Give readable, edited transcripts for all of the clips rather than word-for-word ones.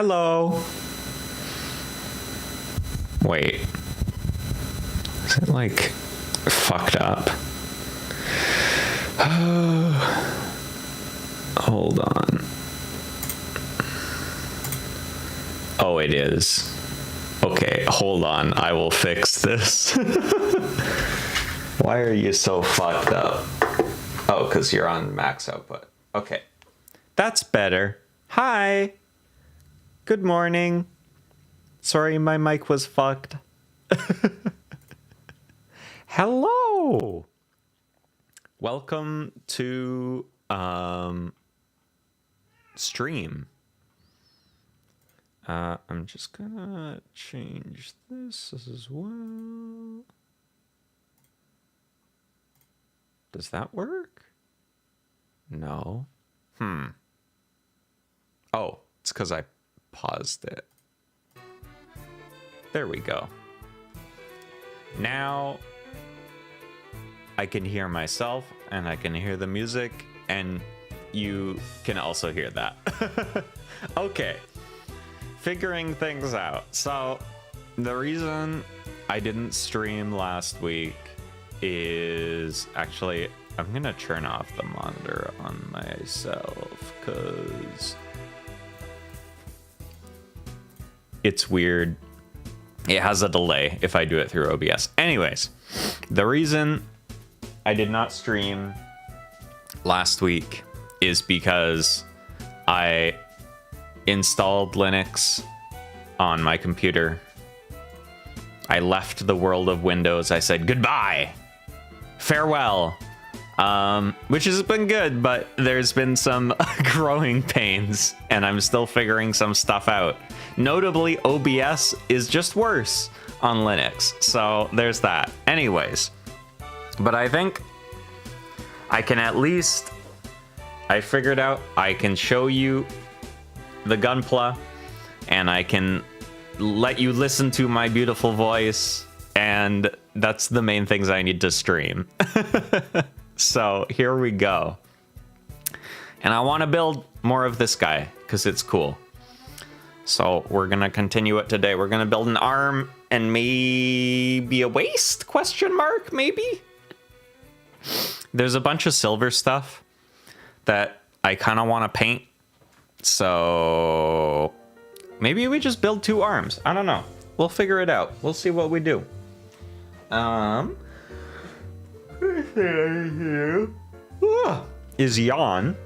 Hello. Wait. Is it like fucked up? Hold on. Oh, it is. Okay, hold on. I will fix this. Why are you so fucked up? Oh, because you're on max output. Okay. That's better. Hi. Good morning. Sorry, my mic was fucked. Hello. Welcome to stream. I'm just gonna change this as well. Does that work? No. Oh, it's because I paused it. There we go. Now I can hear myself and I can hear the music and you can also hear that. Okay. Figuring things out. So the reason I didn't stream last week is actually I'm gonna turn off the monitor on myself because it's weird. It has a delay if I do it through OBS. Anyways, the reason I did not stream last week is because I installed Linux on my computer. I left the world of Windows. I said goodbye, farewell, which has been good, but there's been some growing pains and I'm still figuring some stuff out. Notably, OBS is just worse on Linux. So there's that. Anyways, but I think I can at least, I figured out I can show you the Gunpla and I can let you listen to my beautiful voice, and that's the main things I need to stream. So here we go. And I want to build more of this guy because it's cool. So we're going to continue it today. We're going to build an arm and maybe a waist? Question mark, maybe? There's a bunch of silver stuff that I kind of want to paint. So maybe we just build 2 arms. I don't know. We'll figure it out. We'll see what we do. Is yawn.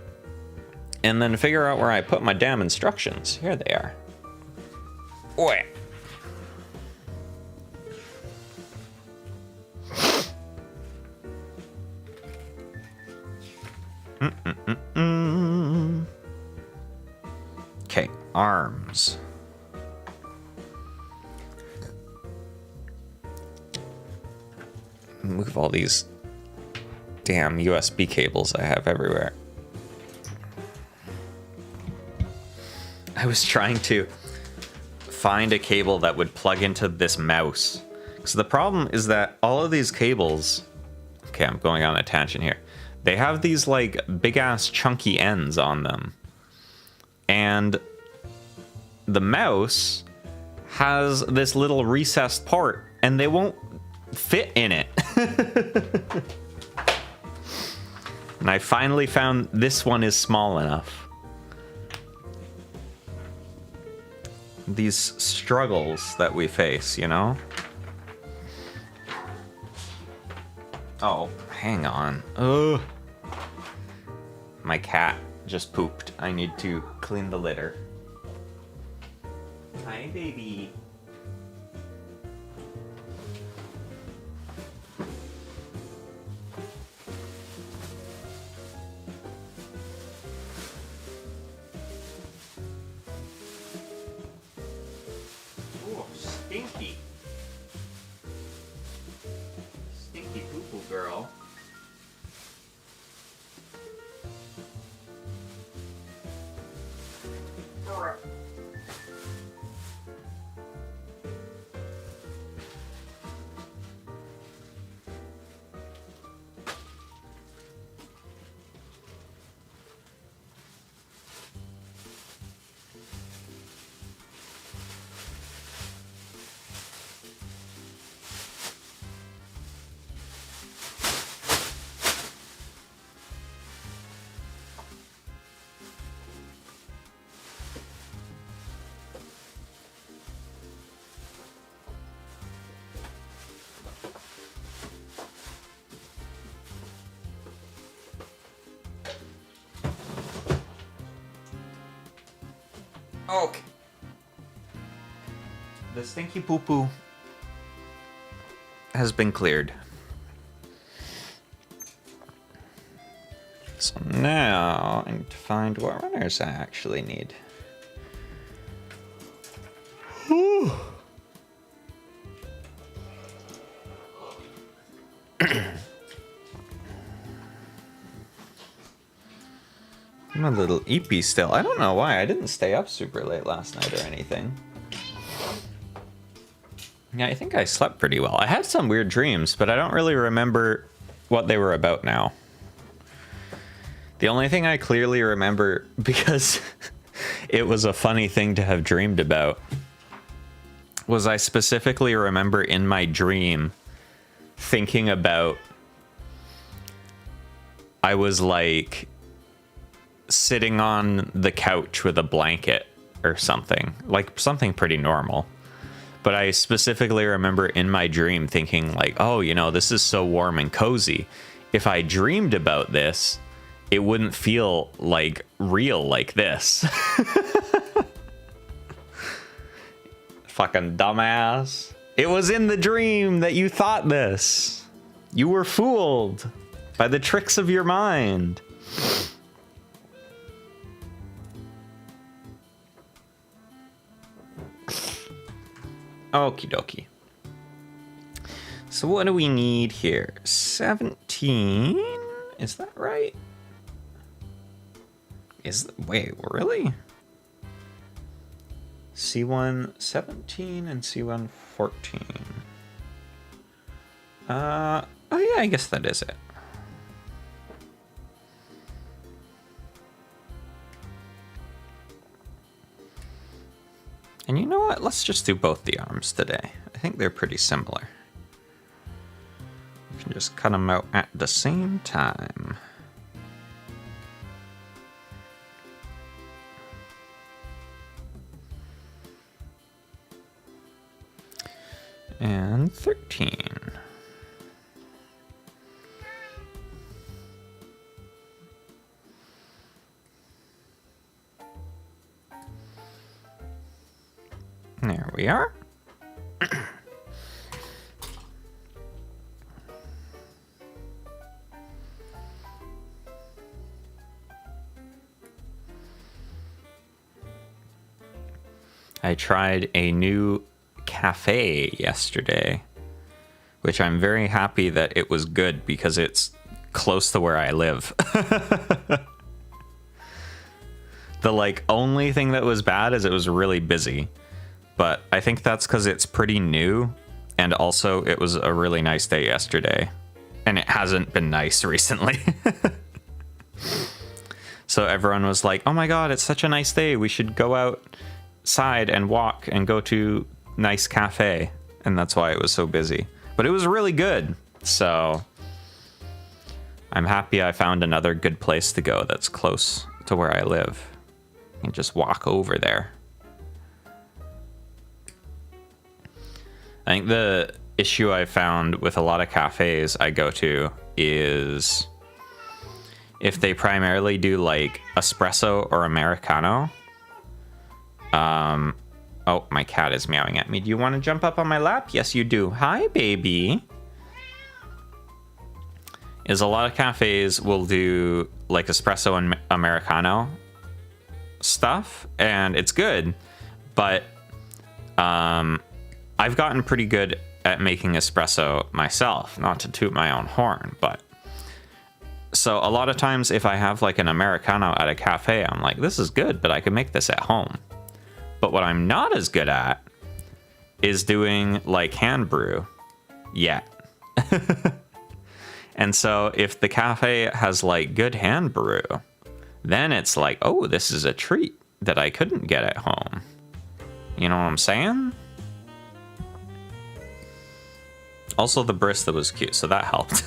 And then figure out where I put my damn instructions. Here they are. Oi. Okay, arms. Move all these damn USB cables I have everywhere. I was trying to find a cable that would plug into this mouse. So the problem is that all of these cables, okay, I'm going on a tangent here. They have these like big ass chunky ends on them. And the mouse has this little recessed port and they won't fit in it. And I finally found this one is small enough. These struggles that we face, you know? Oh, hang on. Ugh. My cat just pooped. I need to clean the litter. Hi, baby. Oh, stinky. Stinky poo-poo girl. Okay. The stinky poo-poo has been cleared. So now I need to find what runners I actually need. I'm a little eepy still. I don't know why. I didn't stay up super late last night or anything. Yeah, I think I slept pretty well. I had some weird dreams, but I don't really remember what they were about now. The only thing I clearly remember, because it was a funny thing to have dreamed about, was I specifically remember in my dream thinking about, I was like sitting on the couch with a blanket or something, like something pretty normal. But I specifically remember in my dream thinking like, oh, you know, this is so warm and cozy. If I dreamed about this, it wouldn't feel like real like this. Fucking dumbass. It was in the dream that you thought this. You were fooled by the tricks of your mind. Okie dokie. So what do we need here? 17? Is that right? Wait, really? C1 17 and C1 14. Oh yeah, I guess that is it. And you know what? Let's just do both the arms today. I think they're pretty similar. You can just cut them out at the same time. And 13. There we are. I tried a new cafe yesterday, which I'm very happy that it was good because it's close to where I live. The like only thing that was bad is it was really busy. But I think that's because it's pretty new, and also it was a really nice day yesterday, and it hasn't been nice recently. So everyone was like, oh my god, it's such a nice day, we should go outside and walk and go to nice cafe, and that's why it was so busy. But it was really good, so I'm happy I found another good place to go that's close to where I live, and just walk over there. I think the issue I found with a lot of cafes I go to is if they primarily do like espresso or Americano. Oh, my cat is meowing at me. Do you want to jump up on my lap? Yes, you do. Hi, baby. Is a lot of cafes will do like espresso and Americano stuff, and it's good, but I've gotten pretty good at making espresso myself, not to toot my own horn, but so a lot of times if I have like an Americano at a cafe, I'm like, this is good, but I can make this at home. But what I'm not as good at is doing like hand brew yet. And so if the cafe has like good hand brew, then it's like, oh, this is a treat that I couldn't get at home. You know what I'm saying? Also, the barista was cute, so that helped.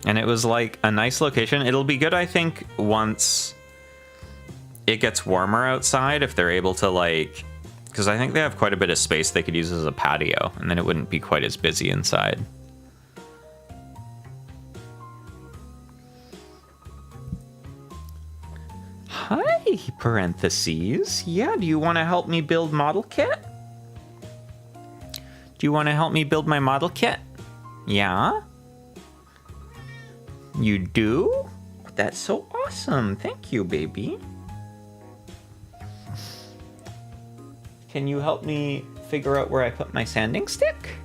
And it was like a nice location. It'll be good, I think, once it gets warmer outside, if they're able to like, because I think they have quite a bit of space they could use as a patio, and then it wouldn't be quite as busy inside. Parentheses. Yeah, do you want to help me build model kit? Do you want to help me build my model kit? Yeah? You do? That's so awesome. Thank you, baby. Can you help me figure out where I put my sanding stick?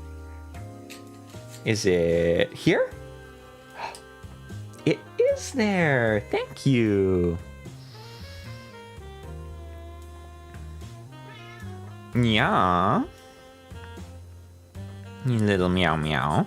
Is it here? It is there. Thank you. Yeah. You little meow meow.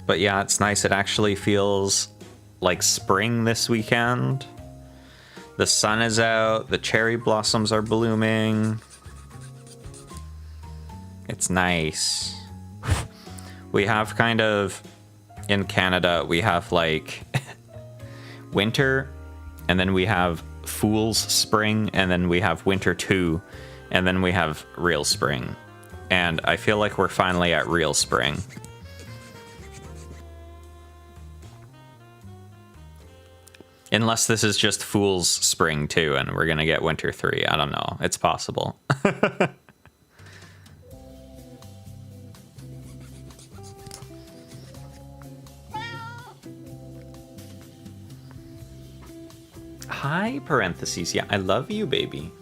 But yeah, it's nice. It actually feels like spring this weekend. The sun is out, the cherry blossoms are blooming. It's nice. We have kind of, in Canada, we have like winter, and then we have Fool's Spring, and then we have Winter 2, and then we have real spring. And I feel like we're finally at real spring. Unless this is just Fool's Spring 2 and we're gonna get Winter 3. I don't know. It's possible. Hi, parentheses. Yeah, I love you, baby.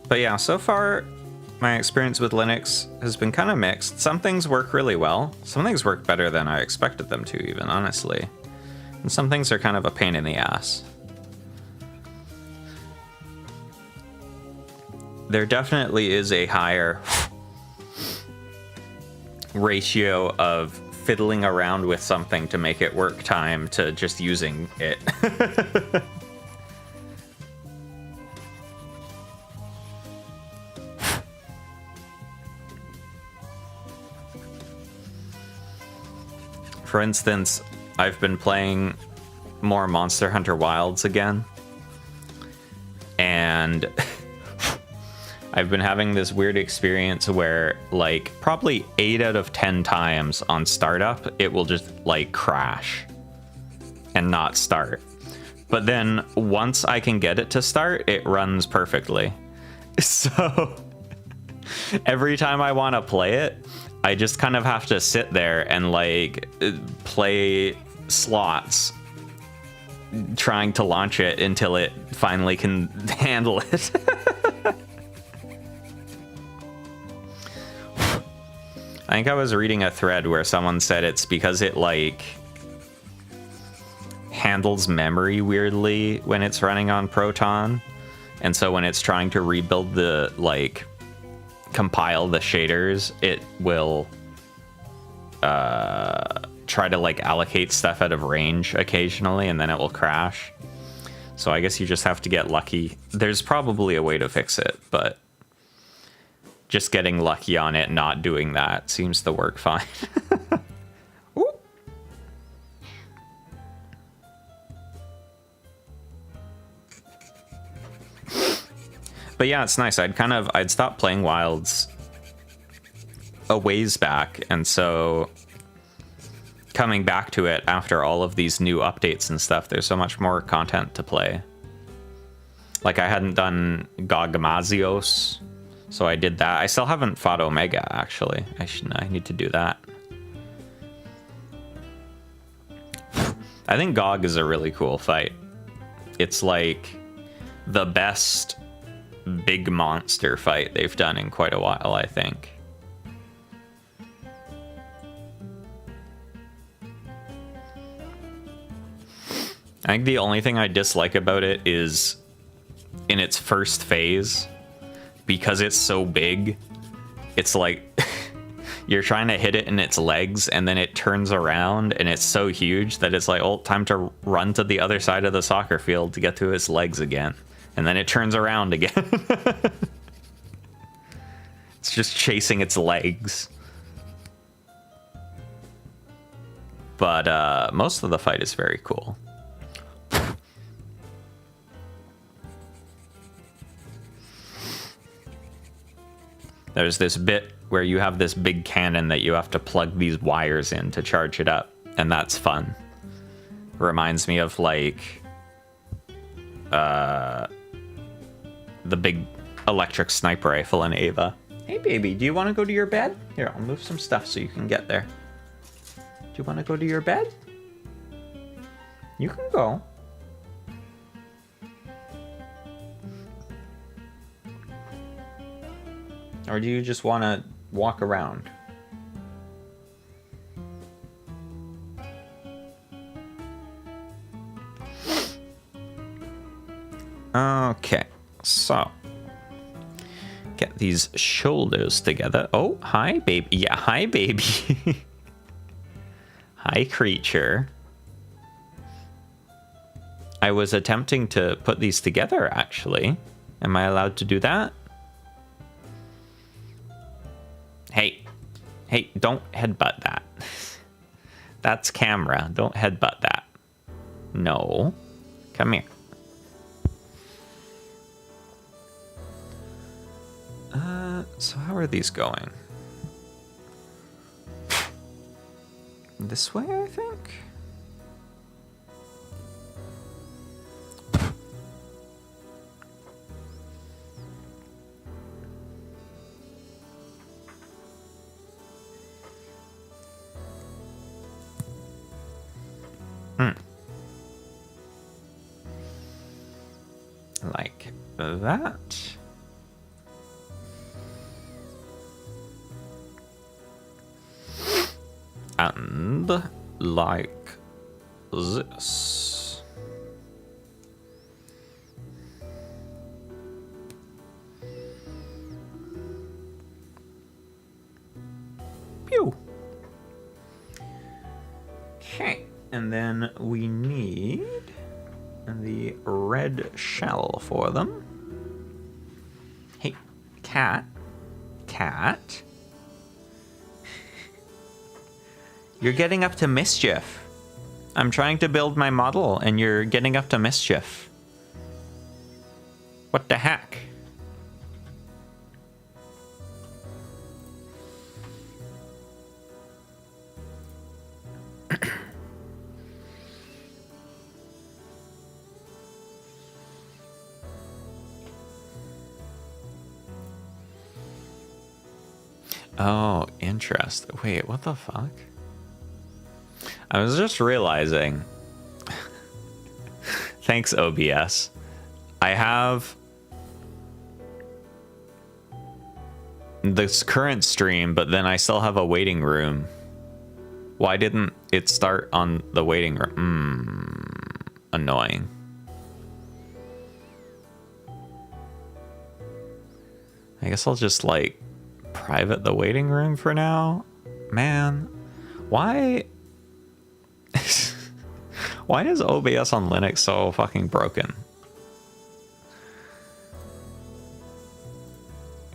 But yeah, so far, my experience with Linux has been kind of mixed. Some things work really well. Some things work better than I expected them to, even, honestly. And some things are kind of a pain in the ass. There definitely is a higher ratio of fiddling around with something to make it work time to just using it. For instance, I've been playing more Monster Hunter Wilds again, and I've been having this weird experience where, like, probably 8 out of 10 times on startup, it will just, like, crash and not start. But then once I can get it to start, it runs perfectly. So every time I want to play it, I just kind of have to sit there and, like, play slots trying to launch it until it finally can handle it. I think I was reading a thread where someone said it's because it, like, handles memory weirdly when it's running on Proton. And so when it's trying to rebuild the, like, compile the shaders, it will try to, like, allocate stuff out of range occasionally, and then it will crash. So I guess you just have to get lucky. There's probably a way to fix it, but just getting lucky on it not doing that seems to work fine. But yeah, it's nice. I'd stopped playing Wilds a ways back, and so coming back to it after all of these new updates and stuff, there's so much more content to play. Like, I hadn't done Gogmazios, so I did that. I still haven't fought Omega, actually. I need to do that. I think Gog is a really cool fight. It's like the best big monster fight they've done in quite a while, I think. I think the only thing I dislike about it is in its first phase, because it's so big, it's like you're trying to hit it in its legs, and then it turns around, and it's so huge that it's like, oh, time to run to the other side of the soccer field to get to its legs again. And then it turns around again. It's just chasing its legs. But most of the fight is very cool. There's this bit where you have this big cannon that you have to plug these wires in to charge it up, and that's fun. Reminds me of like the big electric sniper rifle in Ava. Hey baby, do you want to go to your bed? Here, I'll move some stuff so you can get there. Do you want to go to your bed? You can go. Or do you just want to walk around? Okay, so get these shoulders together. Oh, hi, baby. Yeah, hi, baby. Hi, creature. I was attempting to put these together, actually. Am I allowed to do that? Hey, don't headbutt that. That's camera. Don't headbutt that. No. Come here. So how are these going? This way, I think? Like that. And like this. Pew. Okay, and then we need the red shell for them. Hey, cat. You're getting up to mischief. I'm trying to build my model and you're getting up to mischief. What the heck? Oh, interesting. Wait, what the fuck? I was just realizing. Thanks, OBS. I have this current stream, but then I still have a waiting room. Why didn't it start on the waiting room? Annoying. I guess I'll just like private the waiting room for now. Man, why? Why is OBS on Linux so fucking broken?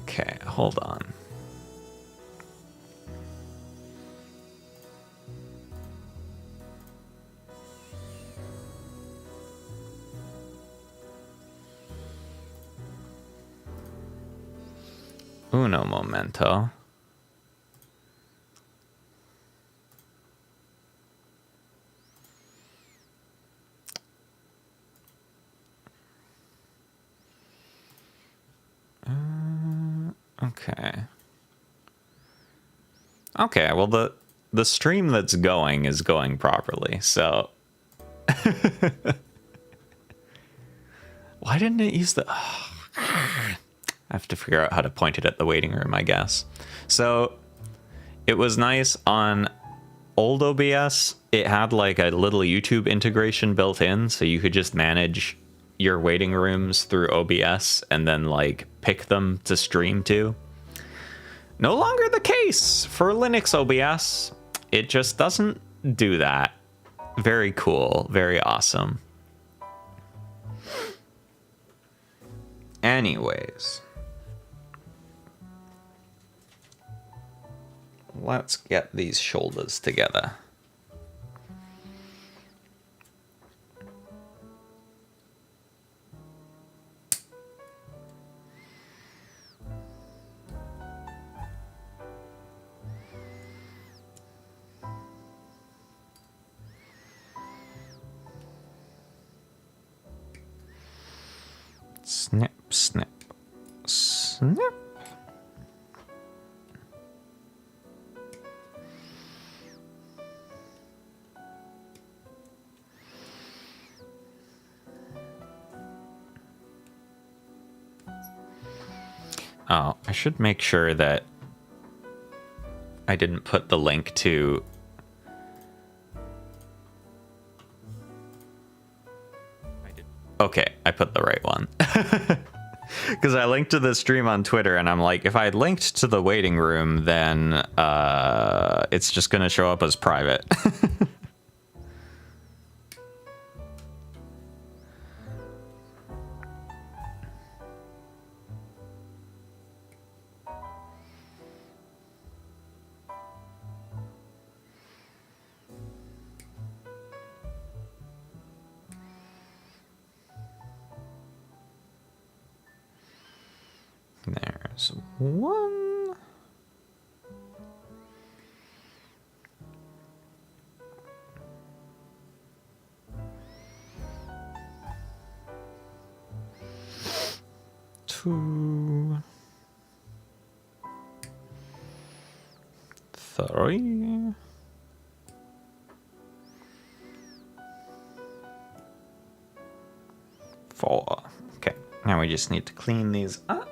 Okay, hold on. Uno momento. Okay. Okay, well the stream that's going is going properly, so why didn't it use the I have to figure out how to point it at the waiting room, I guess. So it was nice on old OBS. It had like a little YouTube integration built in, so you could just manage your waiting rooms through OBS and then like pick them to stream to. No longer the case for Linux OBS. It just doesn't do that. Very cool. Very awesome. Anyways. Let's get these shoulders together. Snip, snip, snip. Oh, I should make sure that I didn't put the link to... Okay, I put the right one. Because I linked to the stream on Twitter, and I'm like, if I linked to the waiting room, then it's just going to show up as private. There's one. Two. Three. Four. Okay, now we just need to clean these up.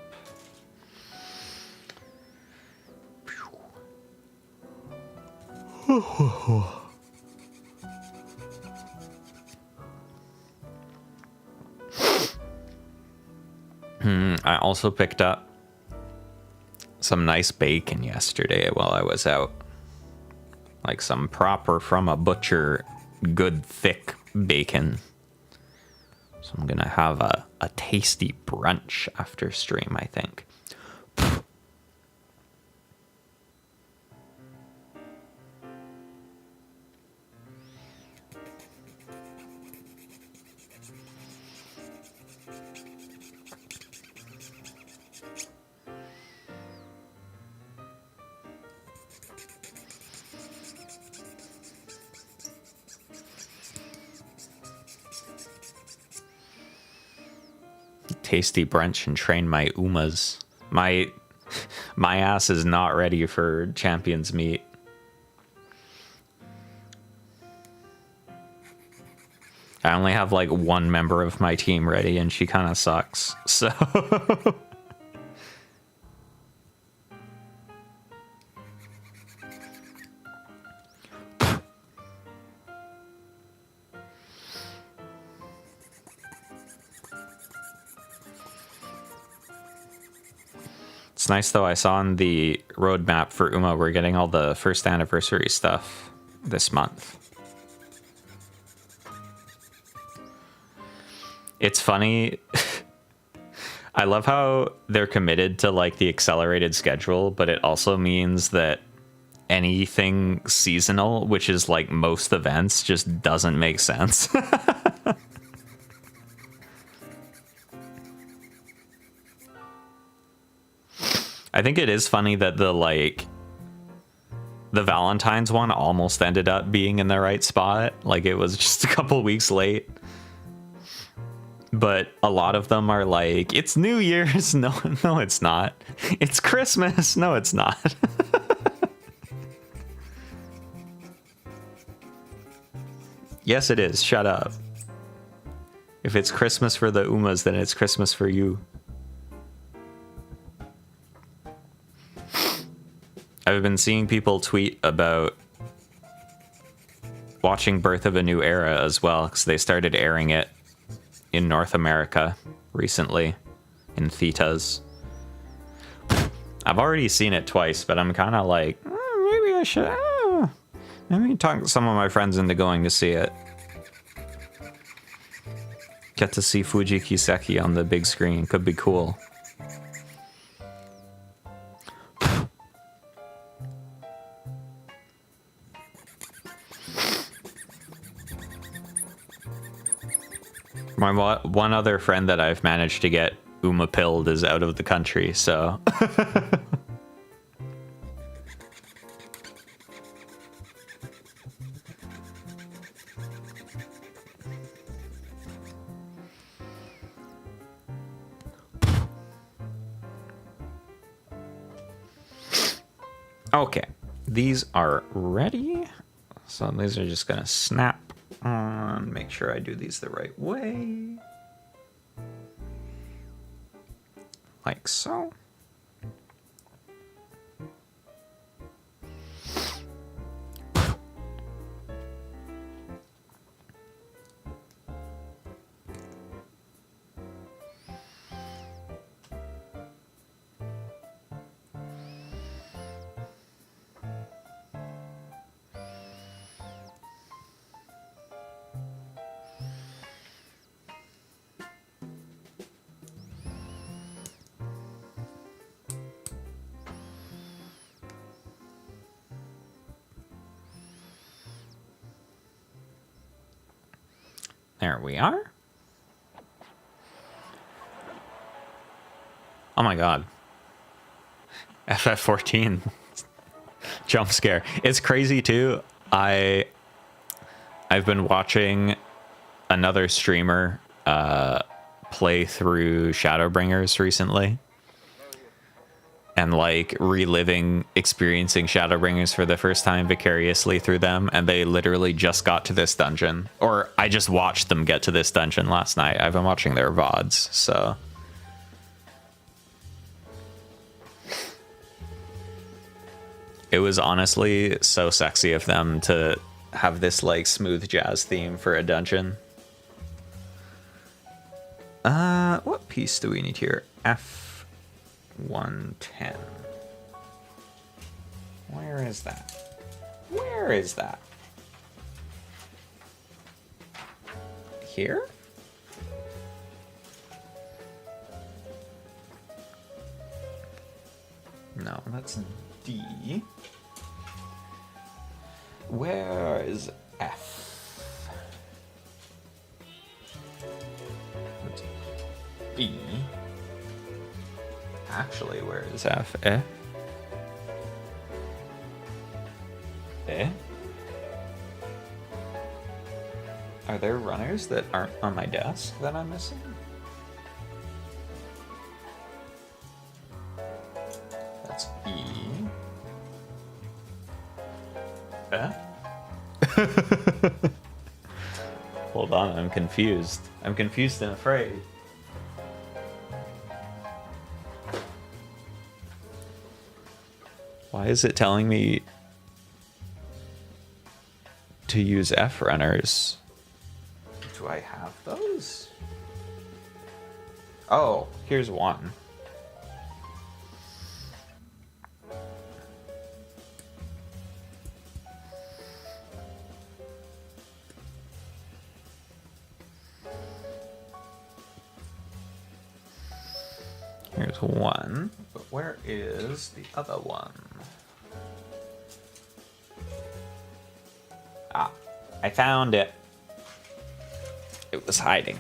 I also picked up some nice bacon yesterday while I was out. Like some proper from a butcher, good thick bacon. So I'm gonna have a tasty brunch after stream, I think. Tasty brunch and train my Umas. My ass is not ready for Champions Meet. I only have like one member of my team ready and she kind of sucks. So it's nice though, I saw on the roadmap for Uma we're getting all the first anniversary stuff this month. It's funny. I love how they're committed to like the accelerated schedule, but it also means that anything seasonal, which is like most events, just doesn't make sense. I think it is funny that the Valentine's one almost ended up being in the right spot. Like it was just a couple weeks late. But a lot of them are like, it's New Year's. No, it's not. It's Christmas. No, it's not. Yes, it is. Shut up. If it's Christmas for the Umas, then it's Christmas for you. I've been seeing people tweet about watching Birth of a New Era as well, because they started airing it in North America recently, in thetas. I've already seen it twice, but I'm kind of like, maybe I should. Maybe talk some of my friends into going to see it. Get to see Fuji Kiseki on the big screen. Could be cool. My one other friend that I've managed to get Uma-pilled is out of the country, so... Okay, these are ready. So these are just gonna snap on, make sure I do these the right way. Like so. There we are. Oh my god. FF14 jump scare. It's crazy too. I've been watching another streamer play through Shadowbringers recently. And like experiencing Shadowbringers for the first time vicariously through them, and they literally just got to this dungeon. Or I just watched them get to this dungeon last night. I've been watching their VODs, so... It was honestly so sexy of them to have this like smooth jazz theme for a dungeon. What piece do we need here? F110. Where is that? Where is that? Here? No, that's D. Where is F? That's B. Actually, where is F? Eh? Eh? Are there runners that aren't on my desk that I'm missing? That's E. Eh? Hold on, I'm confused. I'm confused and afraid. Why is it telling me to use F runners? Do I have those? Oh, here's one. Here's one, but where is the other one? Ah, I found it. It was hiding.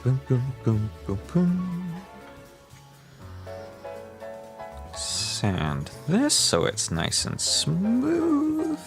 Boom, boom, boom, boom, boom. Sand this so it's nice and smooth.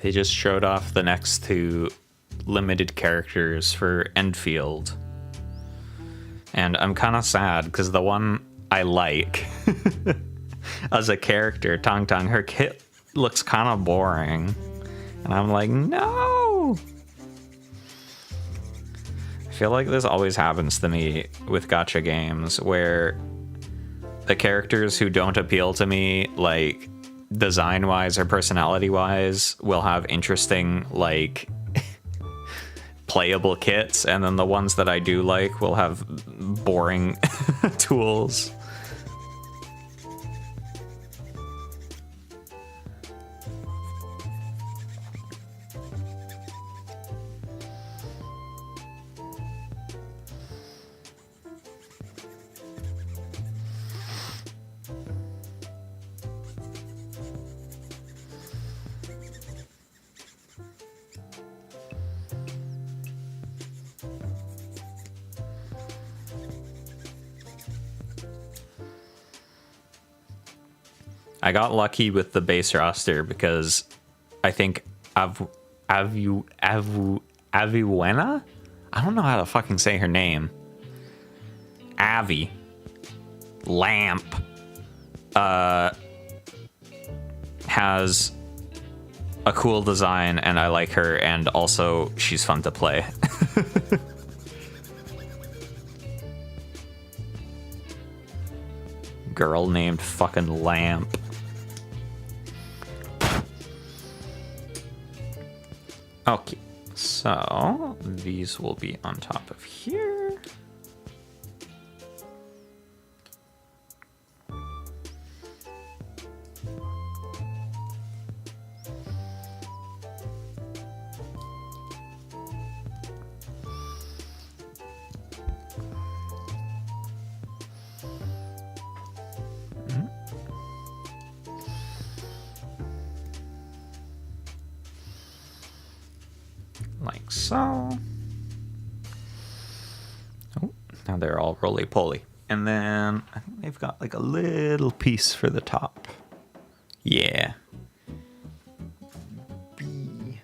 They just showed off the next two limited characters for Enfield. And I'm kind of sad because the one I like as a character, Tong Tong, her kit looks kind of boring. And I'm like, no! I feel like this always happens to me with gacha games where the characters who don't appeal to me, like design-wise or personality-wise, will have interesting, like, playable kits, and then the ones that I do like will have boring tools. I got lucky with the base roster because I think Aviwena? I don't know how to fucking say her name. Avi. Lamp. Has a cool design and I like her, and also she's fun to play. Girl named fucking Lamp. Okay, so these will be on top of here. Like so. Oh, now they're all roly-poly. And then I think they've got like a little piece for the top. Yeah. B.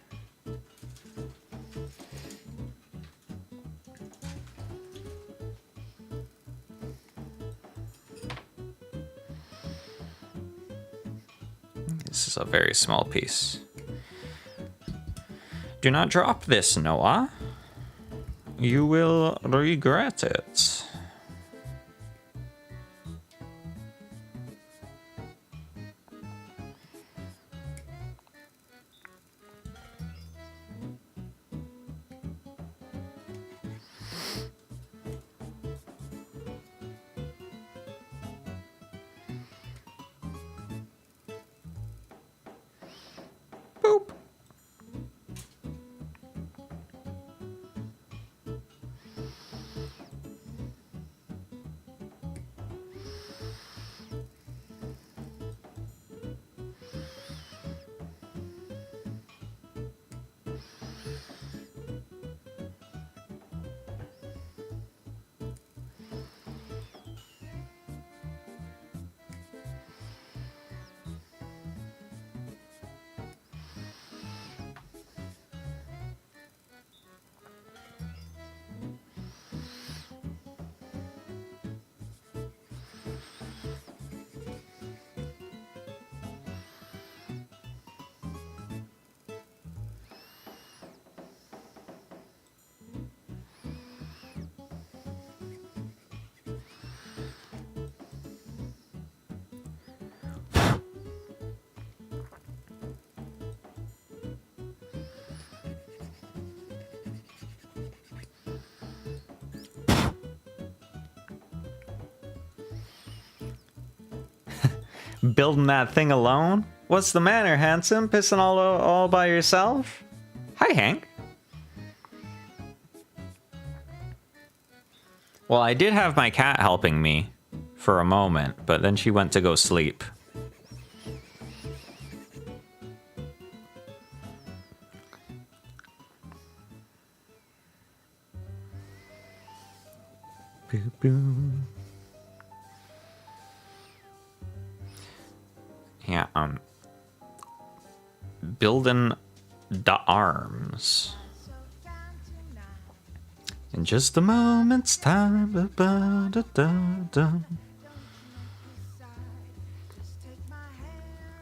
This is a very small piece. Do not drop this, No.A. You will regret it. Boop. Building that thing alone? What's the matter, handsome? Pissing all by yourself? Hi, Hank. Well, I did have my cat helping me for a moment, but then she went to go sleep. Boo boo. Yeah, building the arms. In just a moment's time.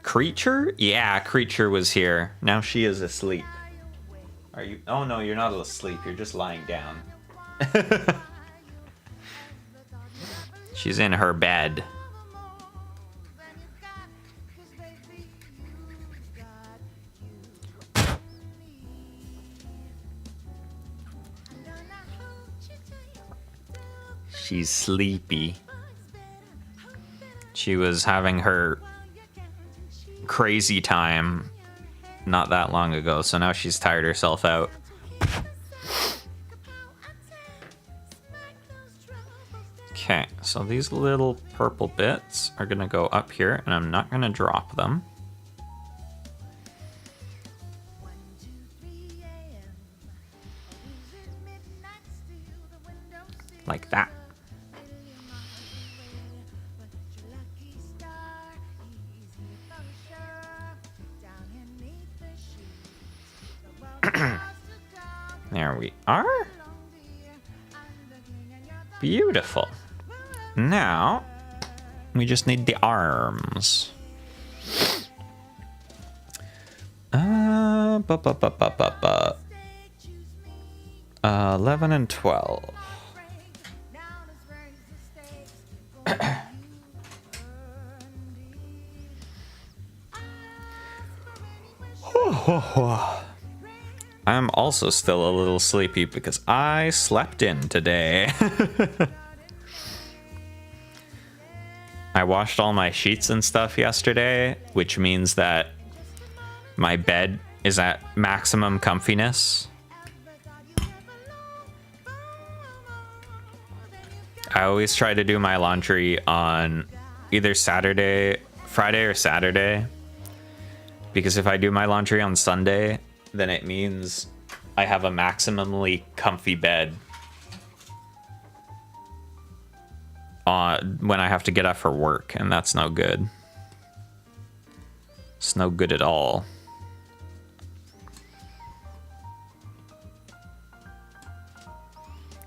Creature? Yeah, Creature was here. Now she is asleep. Are you? Oh no, you're not asleep. You're just lying down. She's in her bed. She's sleepy. She was having her crazy time not that long ago, so now she's tired herself out. Okay, so these little purple bits are gonna go up here, and I'm not gonna drop them. Like that. There we are. Beautiful. Now, we just need the arms. 11 and 12. I'm also still a little sleepy because I slept in today. I washed all my sheets and stuff yesterday, which means that my bed is at maximum comfiness. I always try to do my laundry on either Friday or Saturday. Because if I do my laundry on Sunday, then it means I have a maximally comfy bed when I have to get up for work, and that's no good. It's no good at all.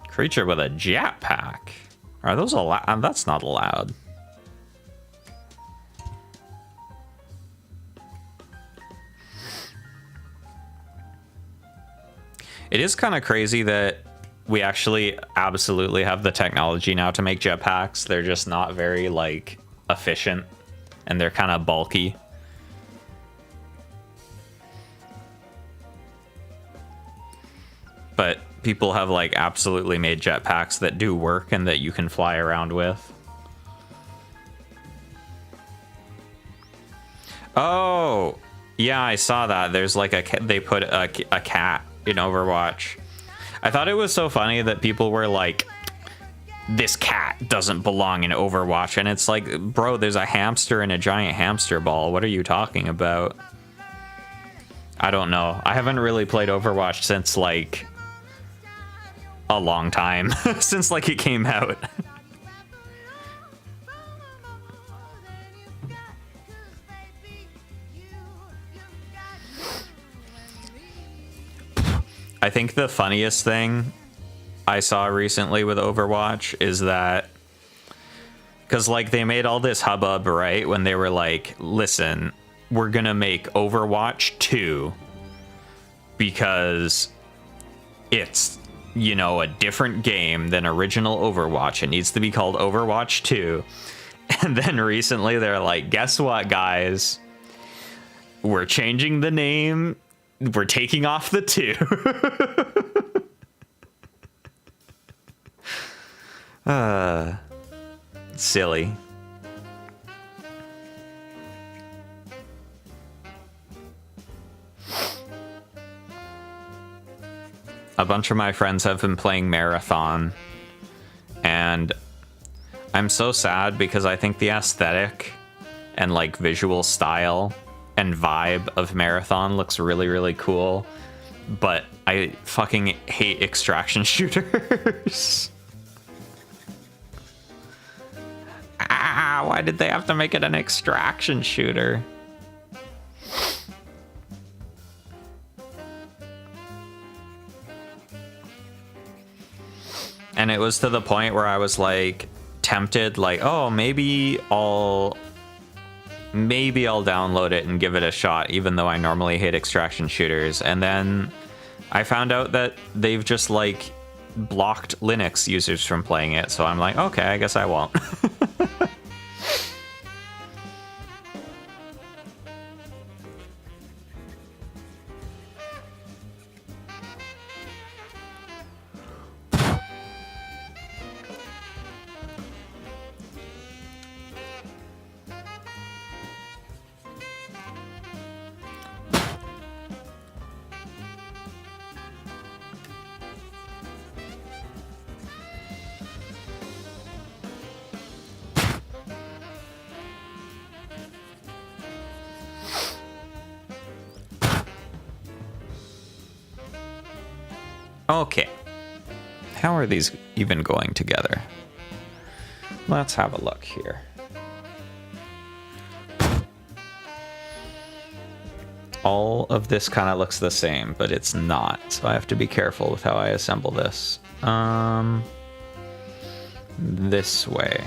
Creature with a jetpack. Are those allowed? That's not allowed. It is kind of crazy that we actually absolutely have the technology now to make jetpacks. They're just not very, like, efficient, and they're kind of bulky. But people have, like, absolutely made jetpacks that do work and that you can fly around with. Oh, yeah, I saw that. There's, like, they put a cat in Overwatch. I thought it was so funny that people were like, this cat doesn't belong in Overwatch, and it's like, bro, there's a hamster and a giant hamster ball. What are you talking about? I don't know. I haven't really played Overwatch since like a long time. Since like it came out. I think the funniest thing I saw recently with Overwatch is that, because like they made all this hubbub, right, when they were like, listen, we're gonna make Overwatch 2 because it's, you know, a different game than original Overwatch. It needs to be called Overwatch 2. And then recently they're like, guess what, guys? We're changing the name. We're taking off the 2. Silly. A bunch of my friends have been playing Marathon, and I'm so sad because I think the aesthetic and like visual style and vibe of Marathon looks really, really cool, but I fucking hate extraction shooters. Why did they have to make it an extraction shooter? it was to the point where I was like tempted, like, oh, maybe I'll download it and give it a shot, even though I normally hate extraction shooters. And then I found out that they've just like blocked Linux users from playing it. So I'm like, okay, I guess I won't. Okay. How are these even going together? Let's have a look here. All of this kind of looks the same, but it's not. So I have to be careful with how I assemble this. This way.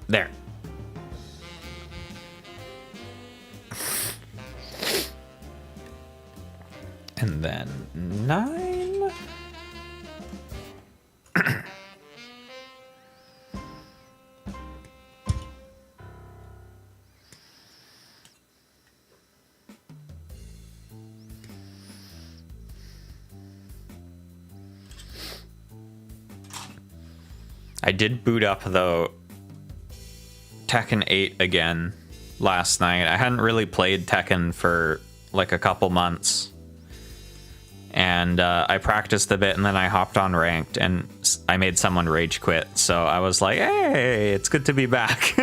There. And then 9. I did boot up though Tekken 8 again last night. I hadn't really played Tekken for like a couple months. And I practiced a bit and then I hopped on ranked and I made someone rage quit. So I was like, hey, it's good to be back.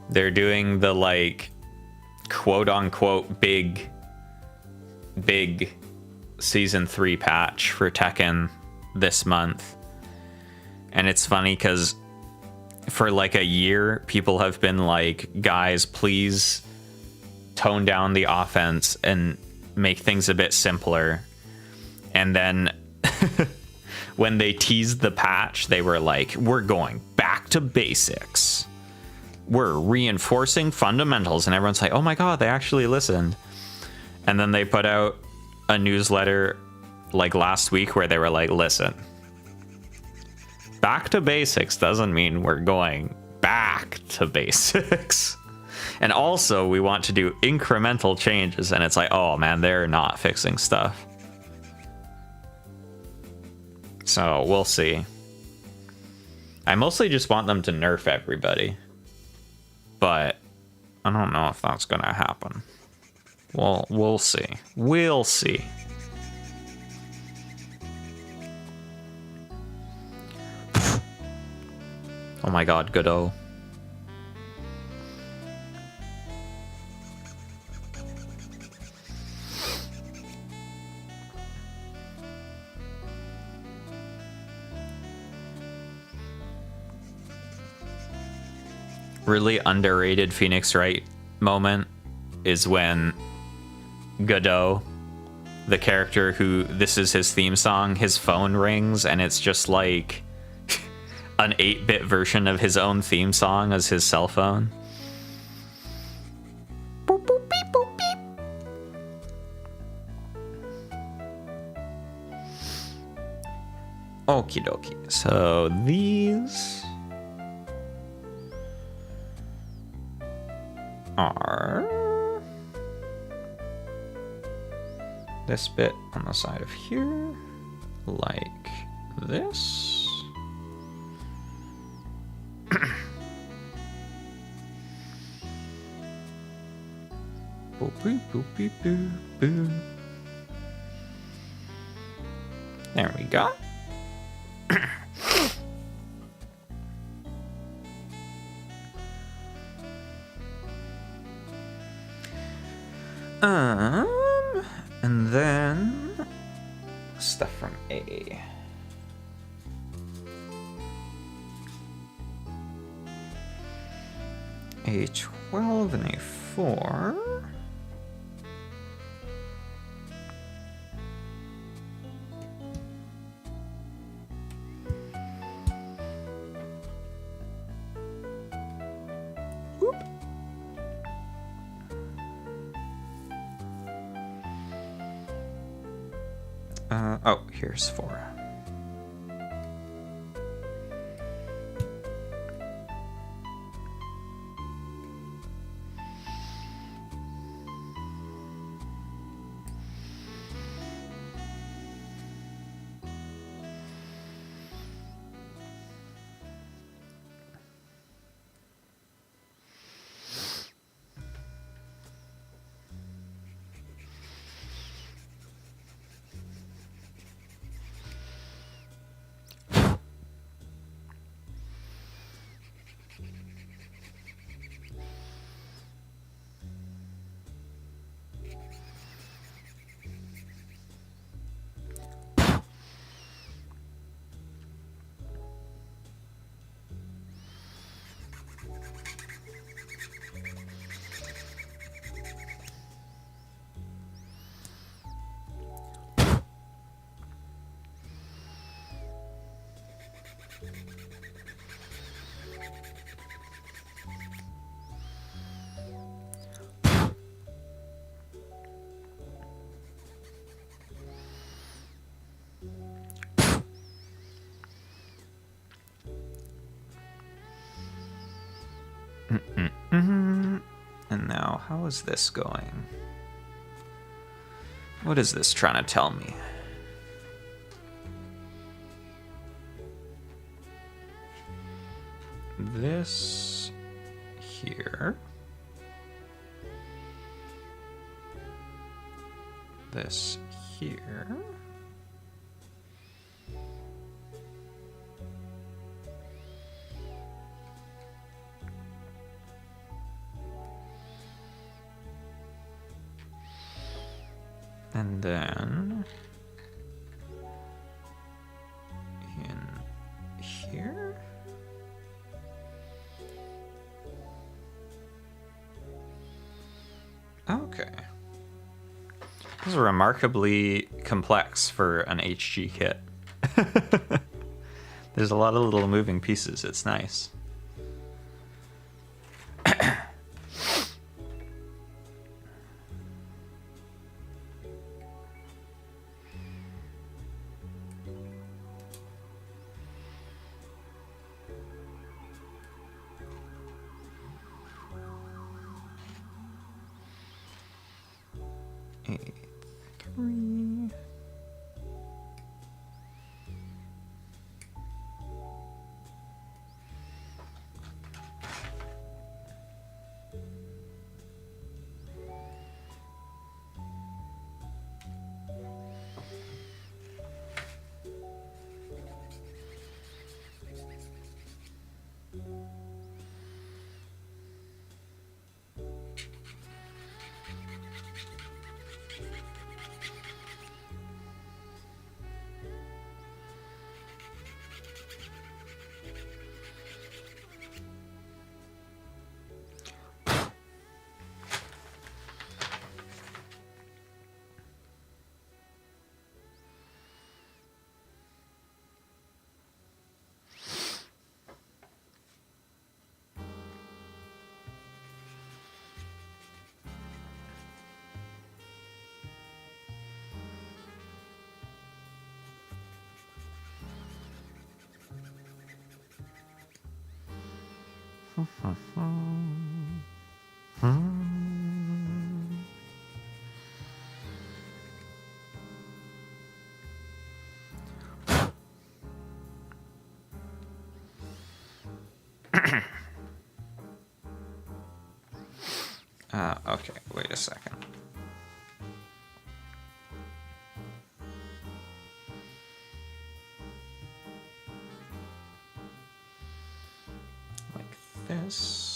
They're doing the like quote unquote big season 3 patch for Tekken this month. And it's funny because for like a year, people have been like, guys, please tone down the offense and make things a bit simpler. And then when they teased the patch, they were like, we're going back to basics. We're reinforcing fundamentals. And everyone's like, oh my God, they actually listened. And then they put out a newsletter like last week where they were like, listen, back to basics doesn't mean we're going back to basics. And also we want to do incremental changes. And it's like, oh man, they're not fixing stuff. So we'll see. I mostly just want them to nerf everybody. But I don't know if that's going to happen. Well, we'll see. We'll see. Oh my God, Godot. Really underrated Phoenix Wright moment is when Godot, the character who this is his theme song, his phone rings and it's just like an 8-bit version of his own theme song as his cell phone. Boop, boop, beep, boop, beep. Okie dokie. So these are this bit on the side of here, like this. Boop, boop, boop, boop, boop, boop. go. And then stuff from A. A 12 and a 4. Oop. Oh, here's 4. And now, how is this going? What is this trying to tell me? This here. This here. And then in here. Okay. This is remarkably complex for an HG kit. There's a lot of little moving pieces. It's nice. Okay, wait a second. this.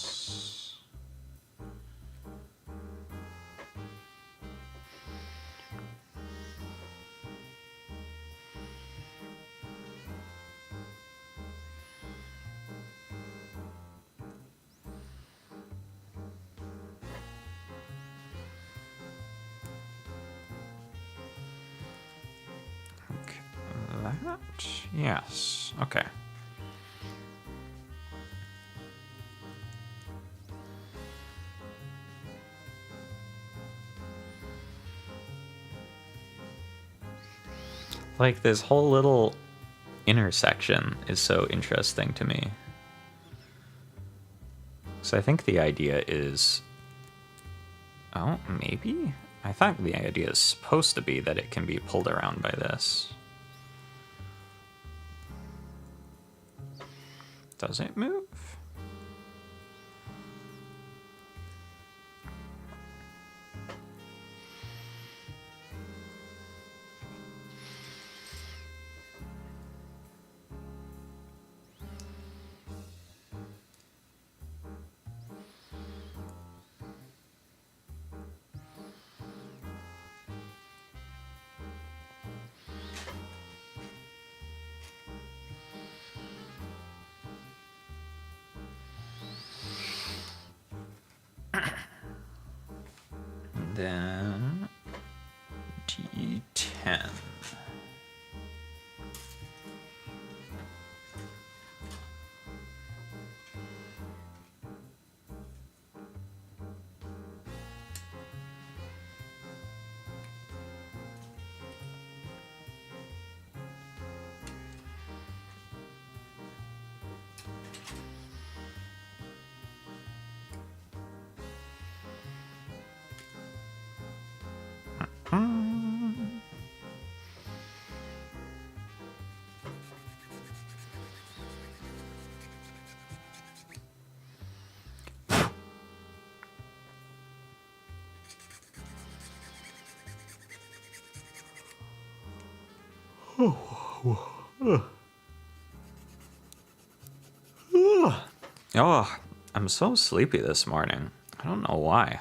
That? Yes. Okay. Like, this whole little intersection is so interesting to me. So I think the idea is... Oh, maybe? I thought the idea is supposed to be that it can be pulled around by this. Does it move? Then D10. Oh, I'm so sleepy this morning. I don't know why.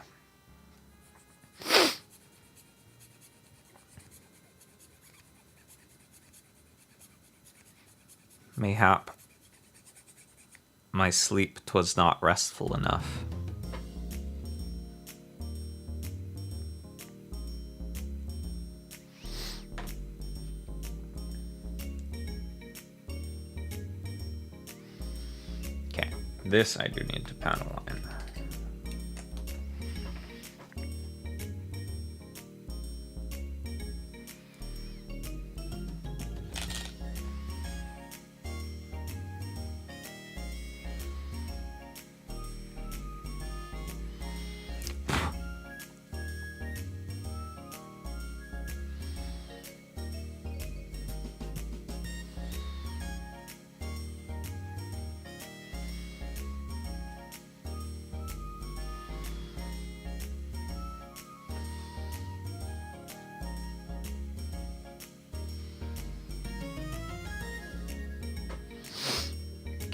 Mayhap my sleep 'twas not restful enough. Okay, this I do need to panel line.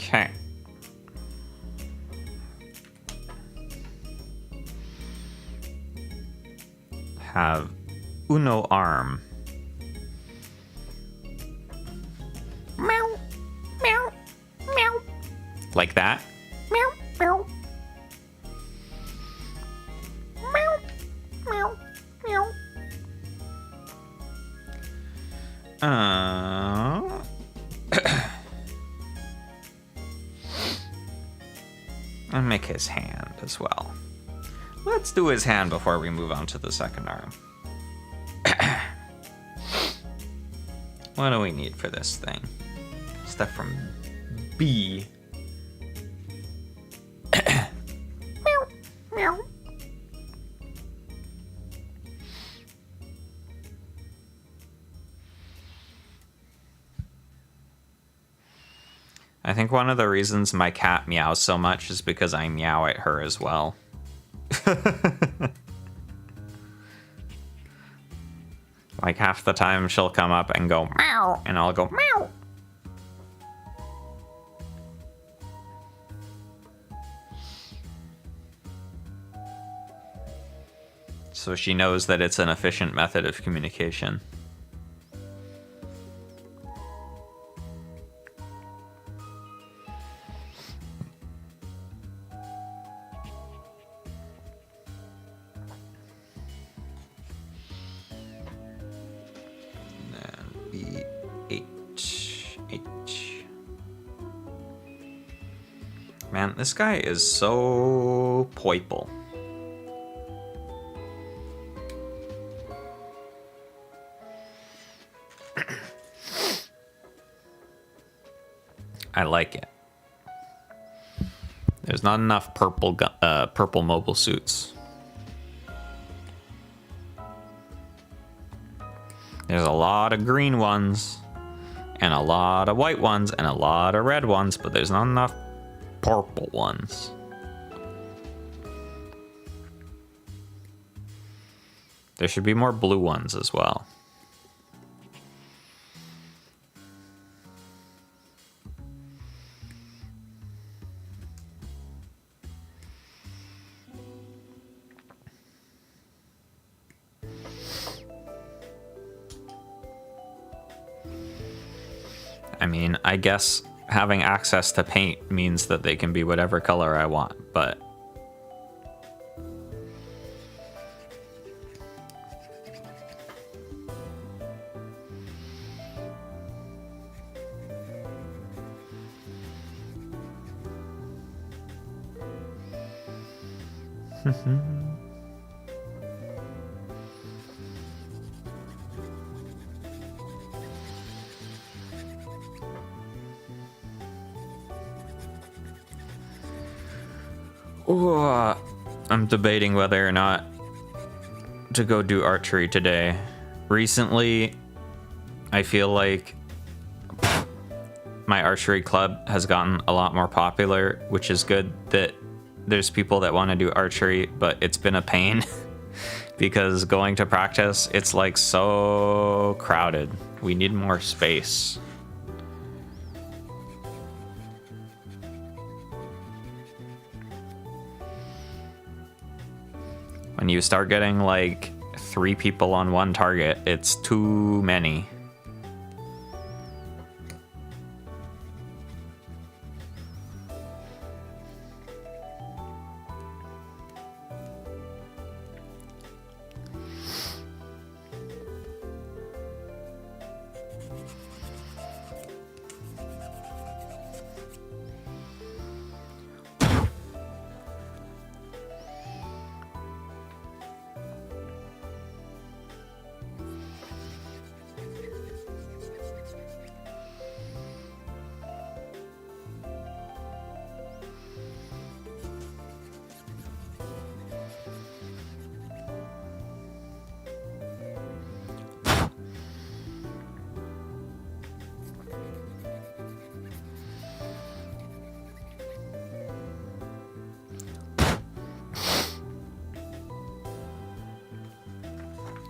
Okay. Have uno arm. Meow, meow, meow. Like that? Meow, meow. Meow, meow, meow. And make his hand as well. Let's do his hand before we move on to the second arm. What do we need for this thing? Stuff from B. Meow, meow. I think one of the reasons my cat meows so much is because I meow at her as well. Like half the time she'll come up and go meow, and I'll go meow. So she knows that it's an efficient method of communication. Man, this guy is so poiple. I like it. There's not enough purple mobile suits. There's a lot of green ones, and a lot of white ones, and a lot of red ones, but there's not enough purple ones. There should be more blue ones as well. I mean, I guess having access to paint means that they can be whatever color I want, but ooh, I'm debating whether or not to go do archery today. Recently, I feel like my archery club has gotten a lot more popular, which is good that there's people that want to do archery, but it's been a pain because going to practice, it's like so crowded. We need more space. When you start getting like 3 people on one target, it's too many.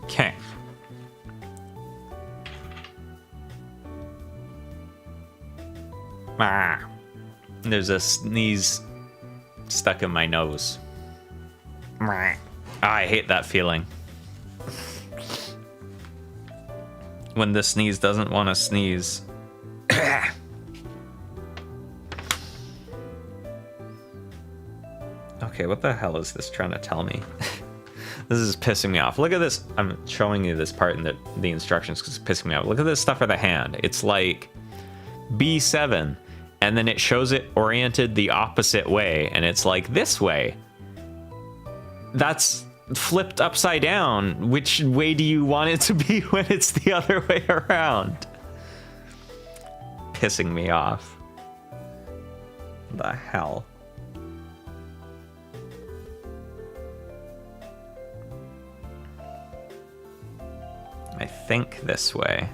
Okay. Ah. There's a sneeze stuck in my nose. Ah, I hate that feeling. When the sneeze doesn't want to sneeze. Okay, what the hell is this trying to tell me? This is pissing me off. Look at this. I'm showing you this part in the instructions because it's pissing me off. Look at this stuff for the hand. It's like B7, and then it shows it oriented the opposite way, and it's like this way. That's flipped upside down. Which way do you want it to be when it's the other way around? Pissing me off. The hell? I think this way.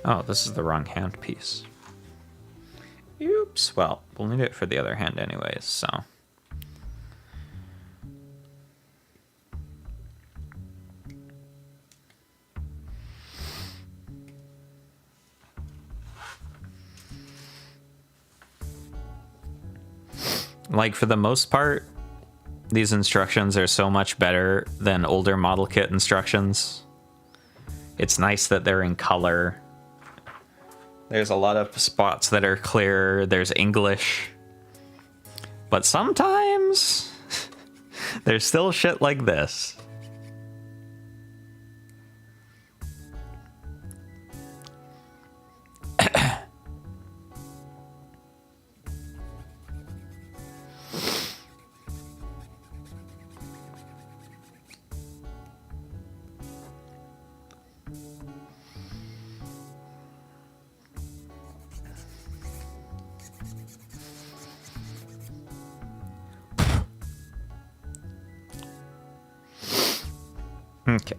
Oh, this is the wrong hand piece. Oop. Oops, well, we'll need it for the other hand anyways, so. Like, for the most part, these instructions are so much better than older model kit instructions. It's nice that they're in color. There's a lot of spots that are clear. There's English. But sometimes there's still shit like this. Okay.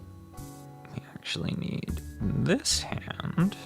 We actually need this hand.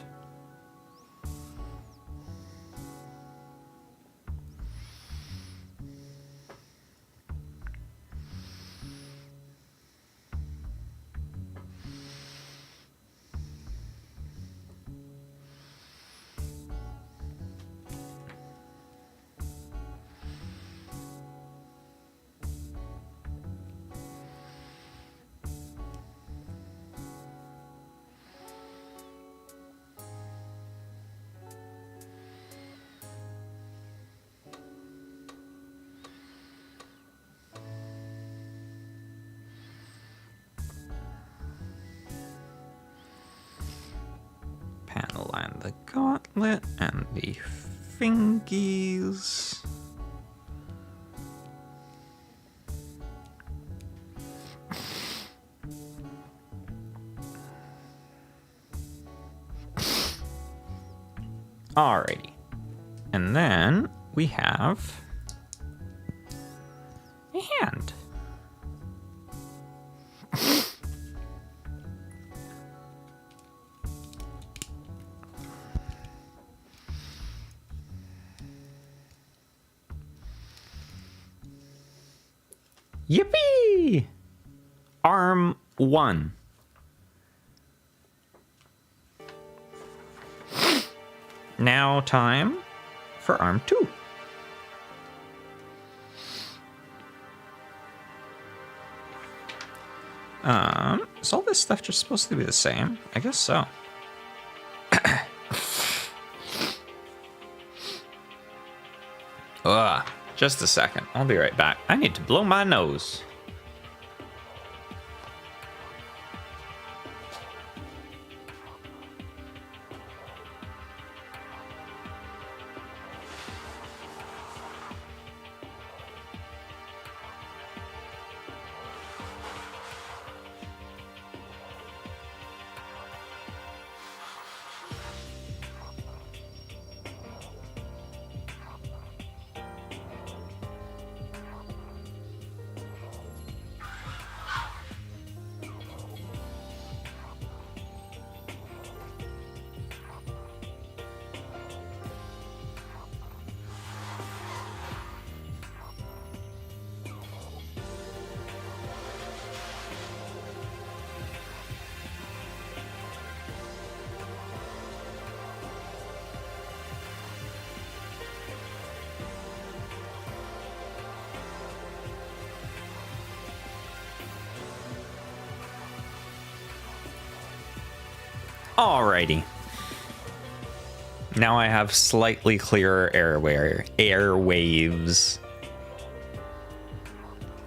Panel and the gauntlet and the fingies. Alrighty. And then we have a hand. Yippee! Arm 1. Now time for arm 2. Is all this stuff just supposed to be the same? I guess so. Ugh, just a second. I'll be right back. I need to blow my nose. Alrighty. Now I have slightly clearer airwaves.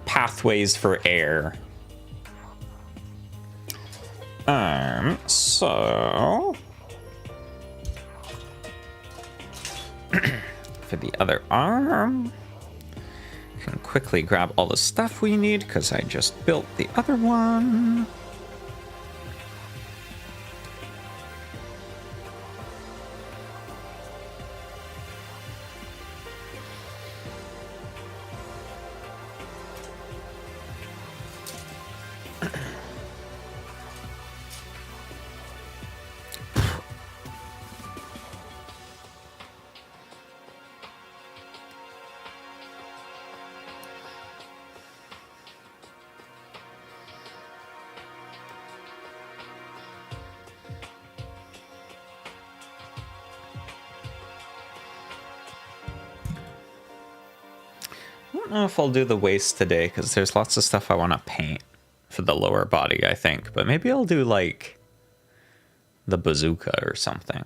Pathways for air. So for the other arm, can quickly grab all the stuff we need because I just built the other one. don't know if I'll do the waist today, because there's lots of stuff I want to paint for the lower body, I think. But maybe I'll do, like, the bazooka or something.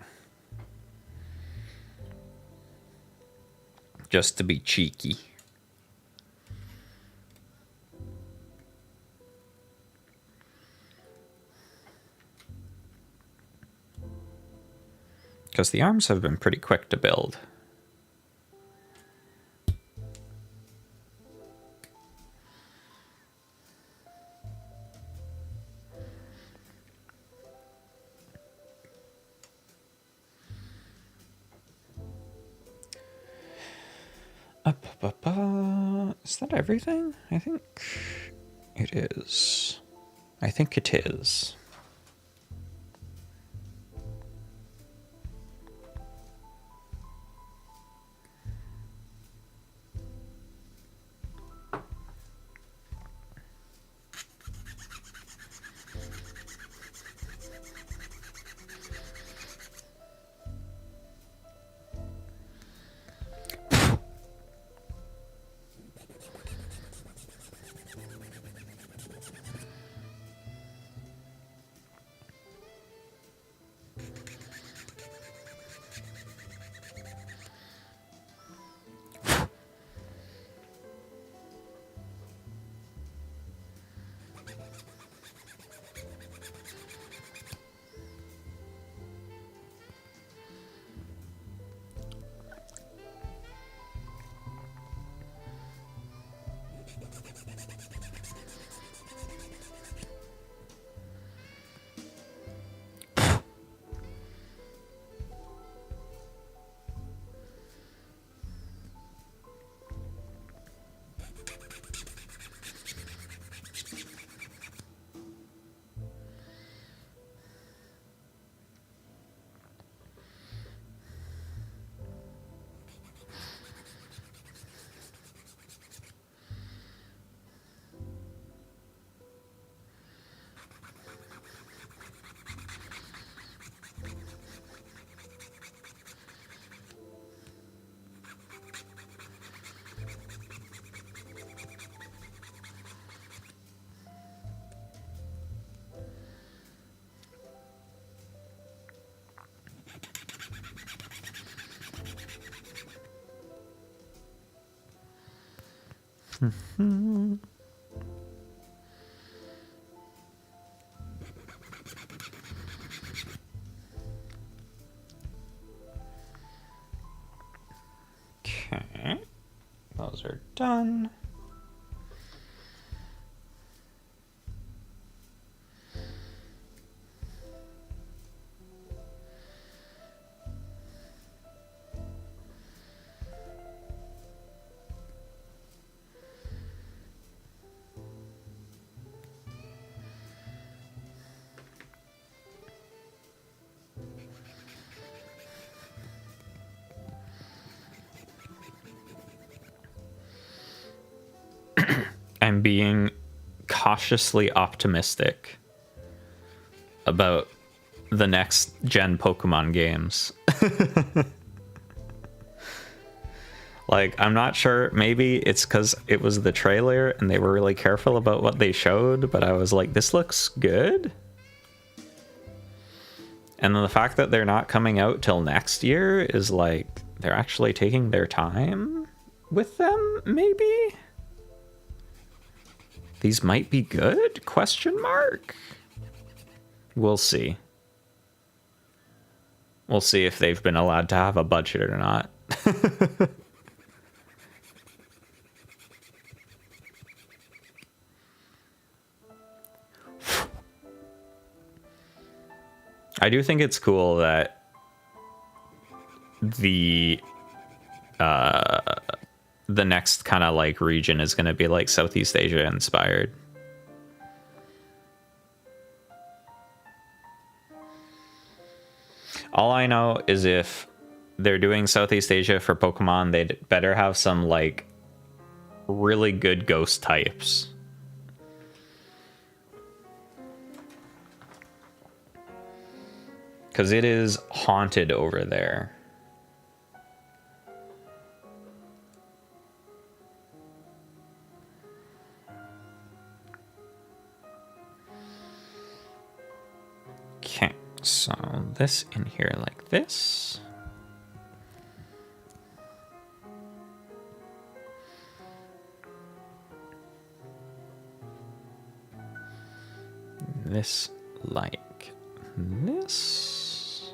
Just to be cheeky. Because the arms have been pretty quick to build. Is that everything? I think it is. I think it is. Okay, those are done. I'm being cautiously optimistic about the next gen Pokemon games. Like, I'm not sure, maybe it's because it was the trailer and they were really careful about what they showed, but I was like, this looks good. And then the fact that they're not coming out till next year is like, they're actually taking their time with them, maybe? These might be good? Question mark? We'll see. We'll see if they've been allowed to have a budget or not. I do think it's cool that the next kind of like region is going to be like Southeast Asia inspired. All I know is if they're doing Southeast Asia for Pokemon, they'd better have some like really good ghost types. Because it is haunted over there. So this in here like this. This like this.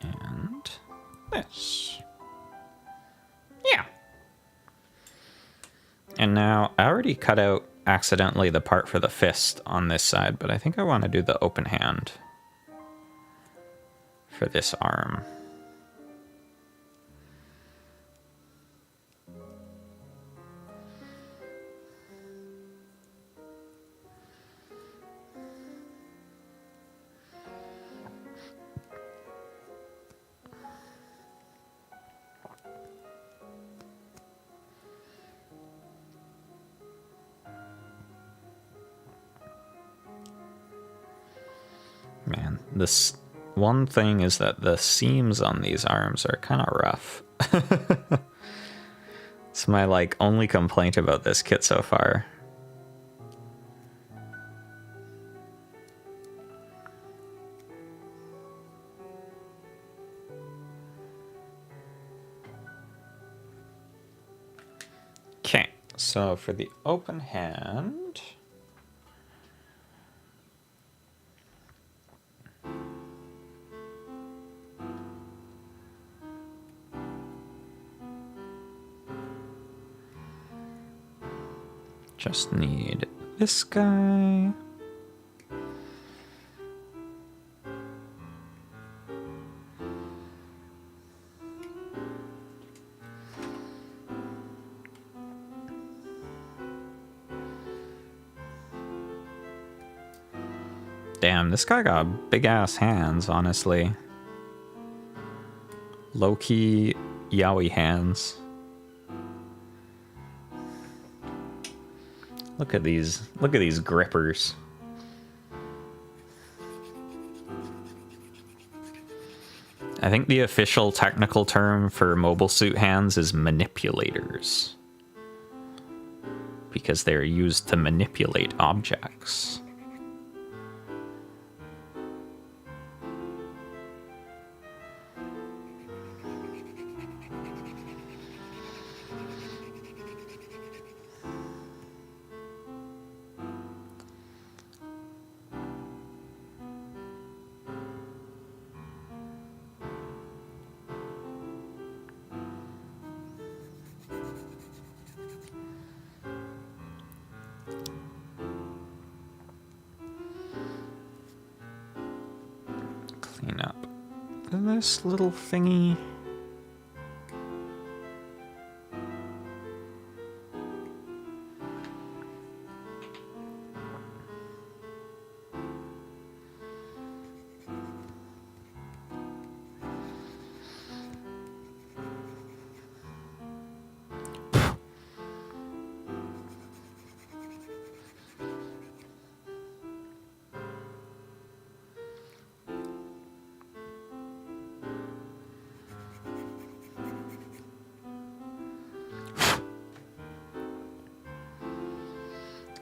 And this. Yeah. And now I already cut out accidentally the part for the fist on this side, but I think I want to do the open hand for this arm. Man, this one thing is that the seams on these arms are kind of rough. It's my like only complaint about this kit so far. Okay, so for the open hand, just need this guy. Damn, this guy got big ass hands, honestly. Low-key yaoi hands. Look at these grippers. I think the official technical term for mobile suit hands is manipulators, because they're used to manipulate objects. Clean up this little thingy.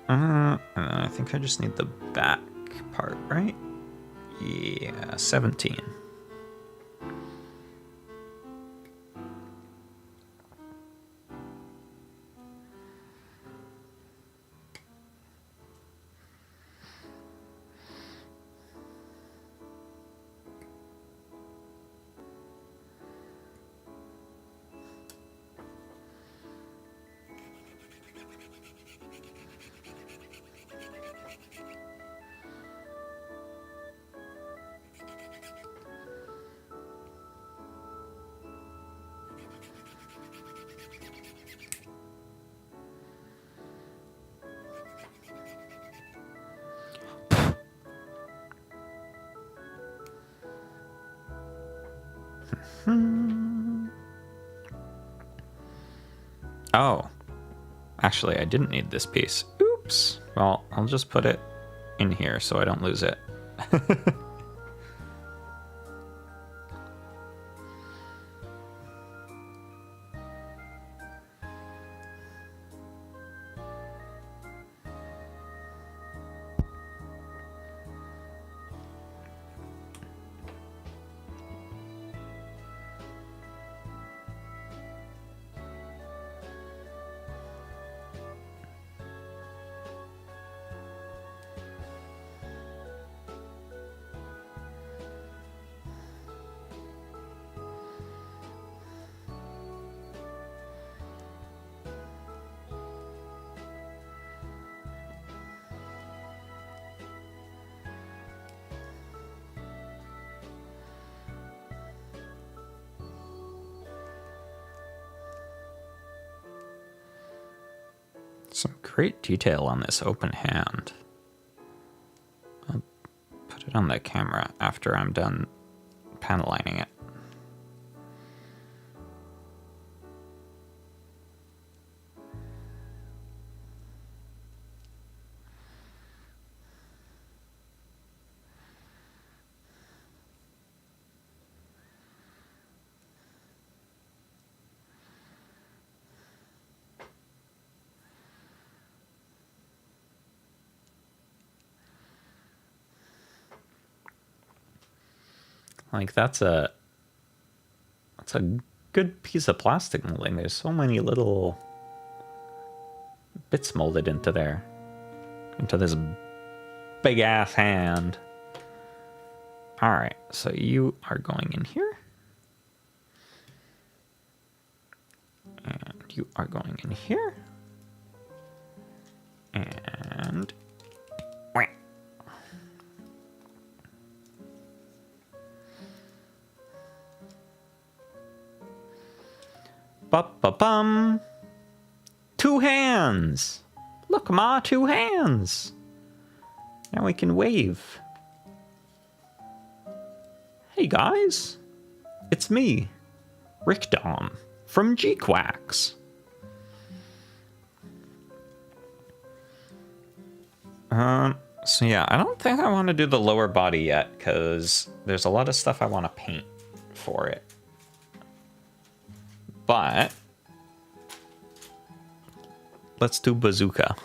And then I think I just need the back part, right? Yeah, 17. Oh, actually, I didn't need this piece. Oops. Well, I'll just put it in here so I don't lose it. Some great detail on this open hand. I'll put it on the camera after I'm done panel lining it. Like that's a good piece of plastic molding. There's so many little bits molded into there, into this big ass hand. All right, so you are going in here, and you are going in here, and ba-ba-bum. 2 hands. Look, Ma, 2 hands. Now we can wave. Hey guys, it's me, Rick Dom from Gquacks. So yeah, I don't think I want to do the lower body yet because there's a lot of stuff I want to paint for it. But let's do bazooka.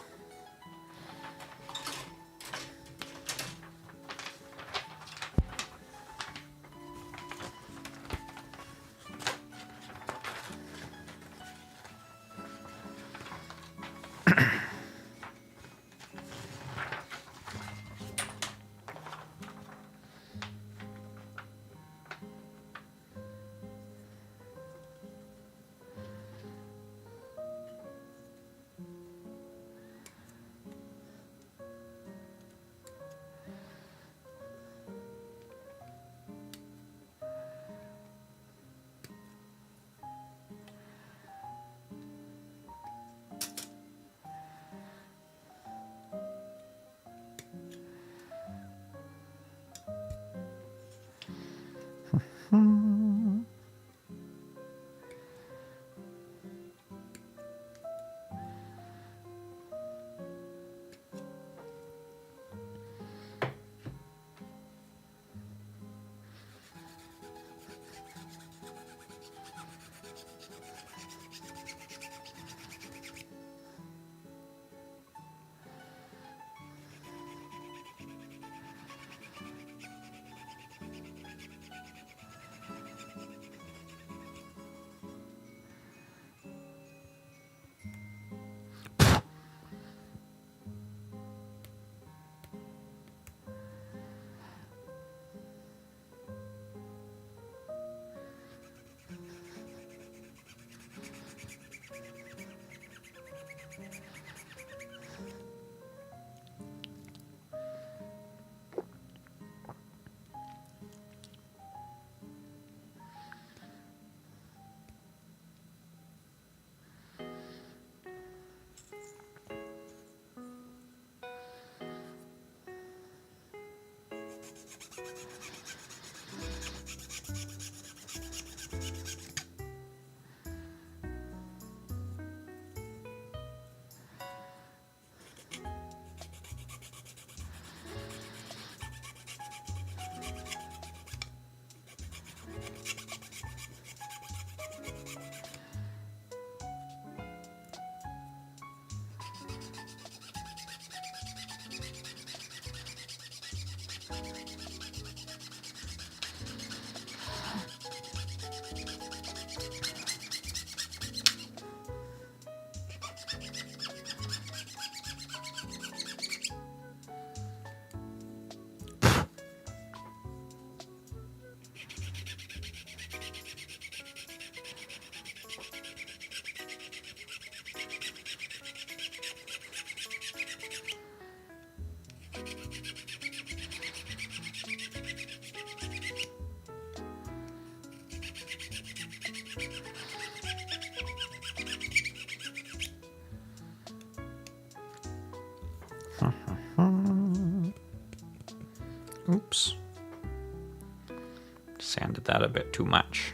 that a bit too much.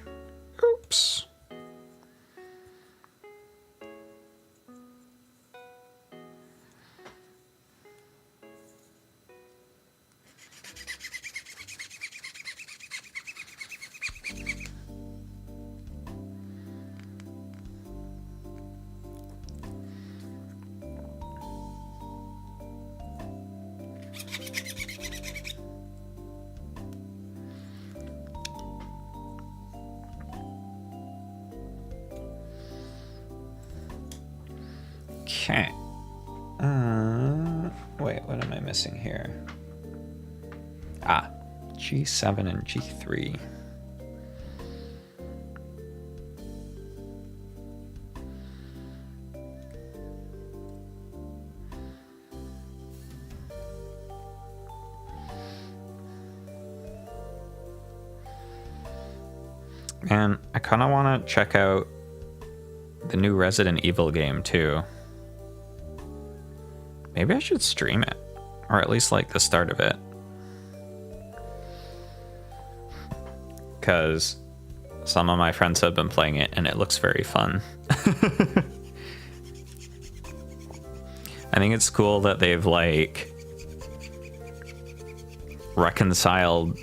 Oops. Okay. Wait, what am I missing here? Ah, G7 and G3. Man, I kind of want to check out the new Resident Evil game too. Maybe I should stream it, or at least like the start of it. Because some of my friends have been playing it and it looks very fun. I think it's cool that they've like reconciled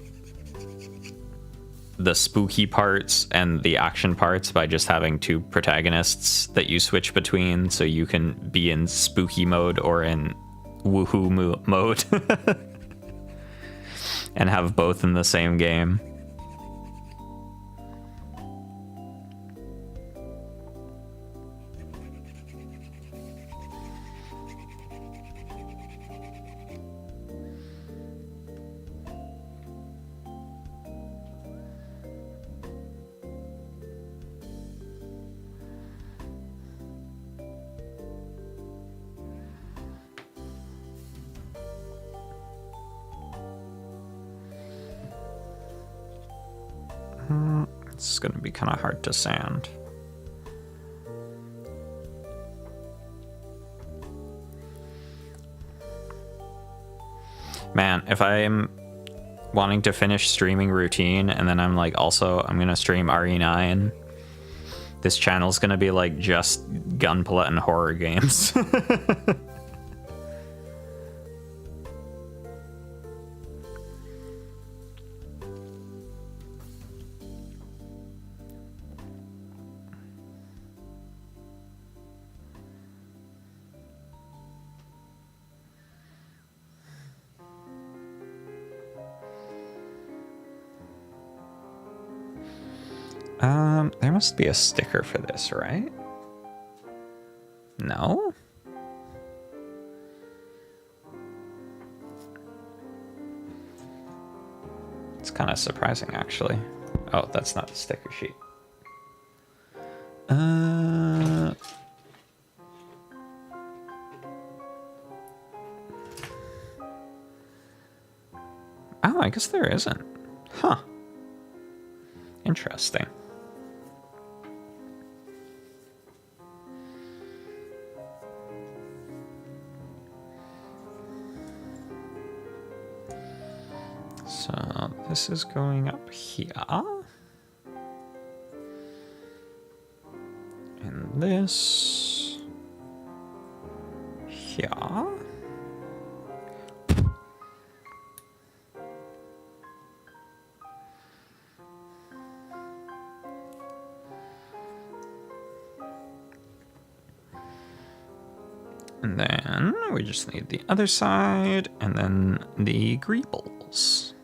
the spooky parts and the action parts by just having two protagonists that you switch between, so you can be in spooky mode or in woohoo mode and have both in the same game. It's going to be kind of hard to sand. Man, if I'm wanting to finish streaming routine and then I'm like, also, I'm going to stream RE9, this channel's going to be like just Gunpla and horror games. There must be a sticker for this, right? No? It's kind of surprising, actually. Oh, that's not the sticker sheet. Oh, I guess there isn't. Huh. Interesting. So this is going up here. And this here. And then we just need the other side, and then the greebles.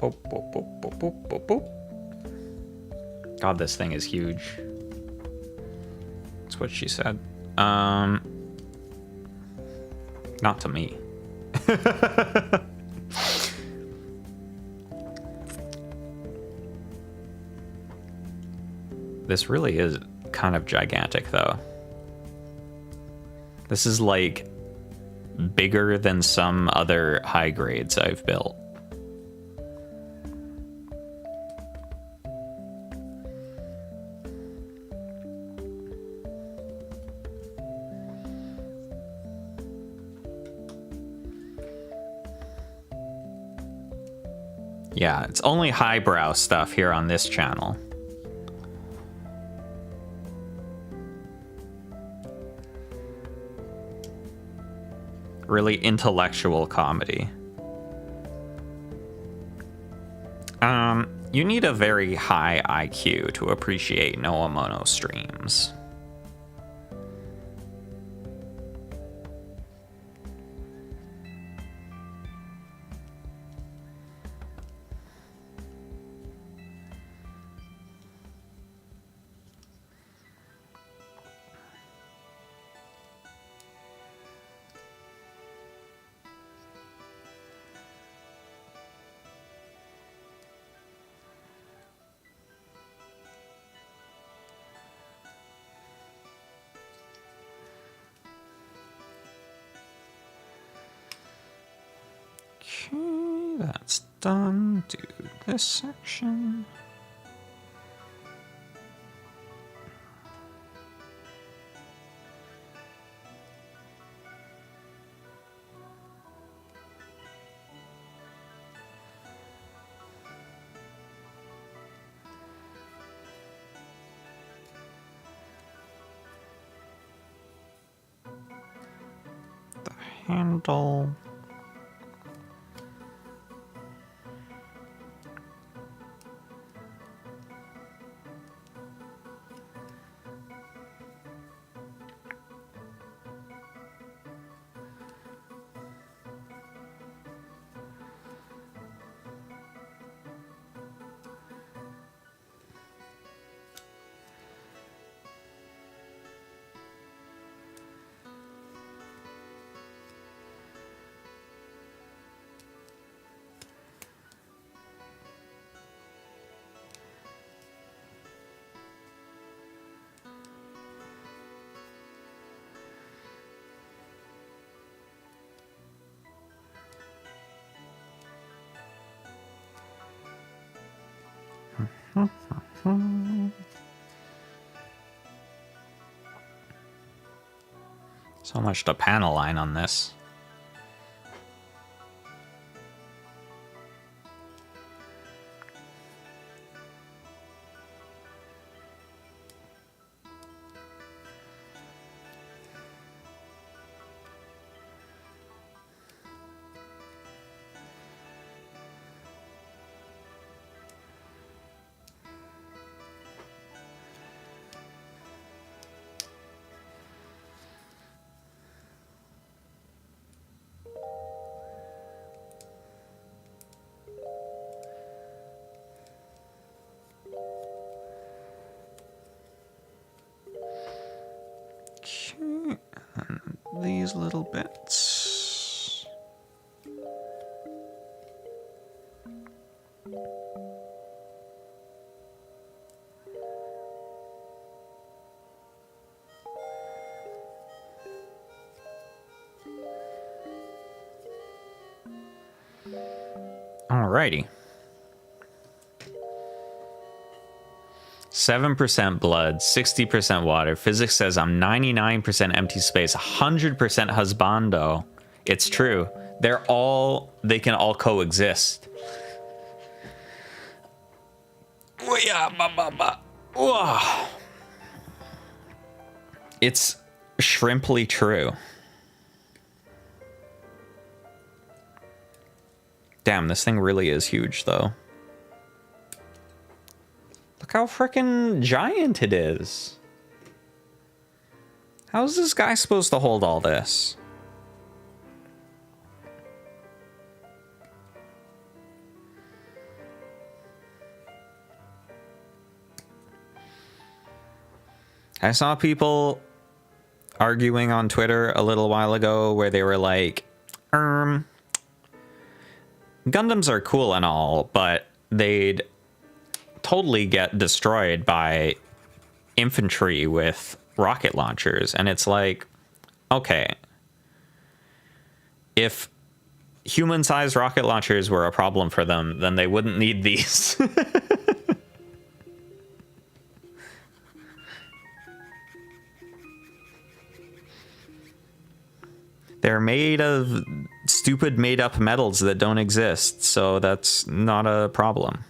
Boop, boop, boop, boop, boop, boop, boop. God, this thing is huge. That's what she said. Not to me. This really is kind of gigantic, though. This is like bigger than some other high grades I've built. Yeah, it's only highbrow stuff here on this channel. Really intellectual comedy. You need a very high IQ to appreciate No.A mono streams. Okay, that's done. Do this section. The handle. So much to panel line on this. Okay, and these little bits. Alrighty. 7% blood, 60% water. Physics says I'm 99% empty space, 100% husbando. It's true. They can all coexist. It's shrimply true. Damn, this thing really is huge, though. Look how freaking giant it is. How's this guy supposed to hold all this? I saw people arguing on Twitter a little while ago where they were like, Gundams are cool and all, but they'd totally get destroyed by infantry with rocket launchers. And it's like, okay, if human-sized rocket launchers were a problem for them, then they wouldn't need these. They're made of stupid made-up metals that don't exist, so that's not a problem.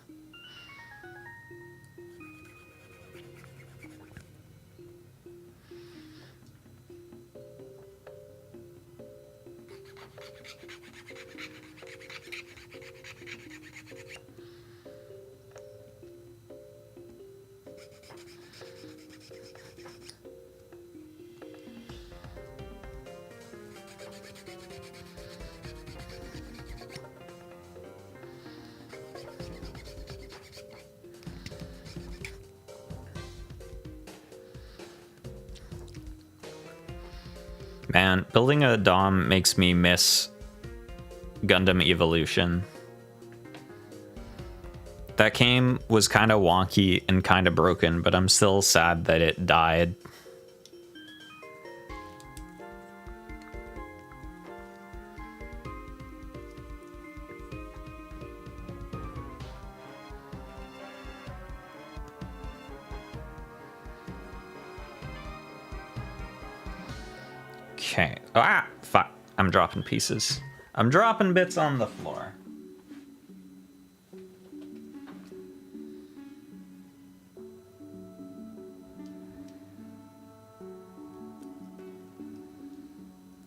Man, building a Dom makes me miss Gundam Evolution. That game was kind of wonky and kind of broken, but I'm still sad that it died. Okay. Ah, fuck. I'm dropping pieces. I'm dropping bits on the floor.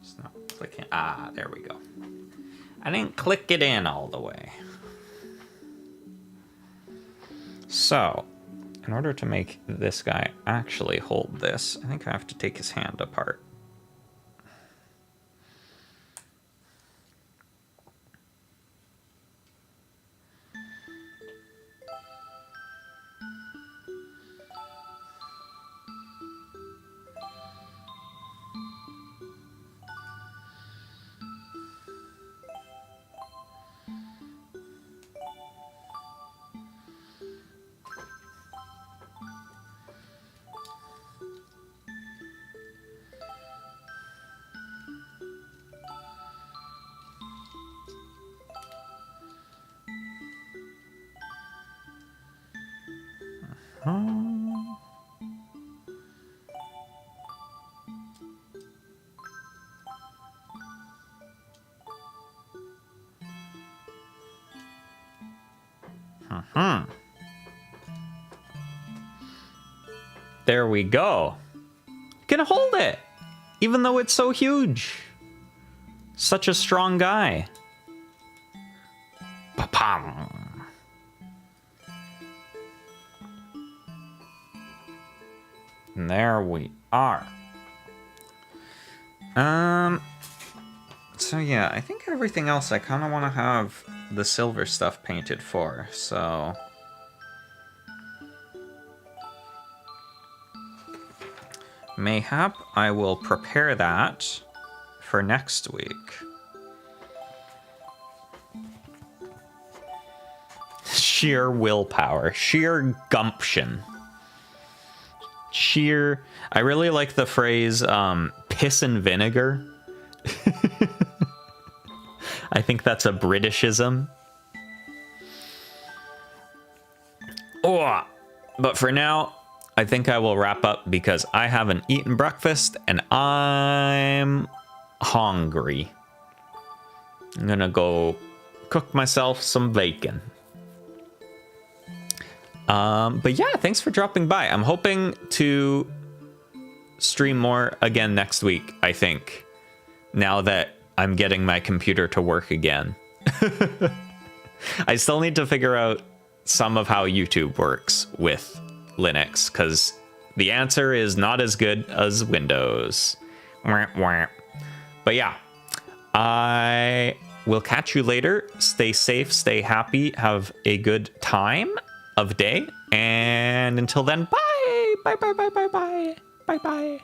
It's not clicking. Ah, there we go. I didn't click it in all the way. So, in order to make this guy actually hold this, I think I have to take his hand apart. There we go. Can hold it, even though it's so huge. Such a strong guy. Pa-pam. And there we are. So yeah, I think everything else I kind of want to have the silver stuff painted for, so... Mayhap I will prepare that for next week. Sheer willpower, sheer gumption. Sheer... I really like the phrase, piss and vinegar. I think that's a Britishism. Oh, but for now, I think I will wrap up because I haven't eaten breakfast and I'm hungry. I'm gonna go cook myself some bacon. But yeah, thanks for dropping by. I'm hoping to stream more again next week, I think, now that I'm getting my computer to work again. I still need to figure out some of how YouTube works, is with Linux, because the answer is not as good as Windows. But yeah, I will catch you later. Stay safe, stay happy, have a good time of day. And until then, bye. Bye, bye, bye, bye, bye. Bye, bye.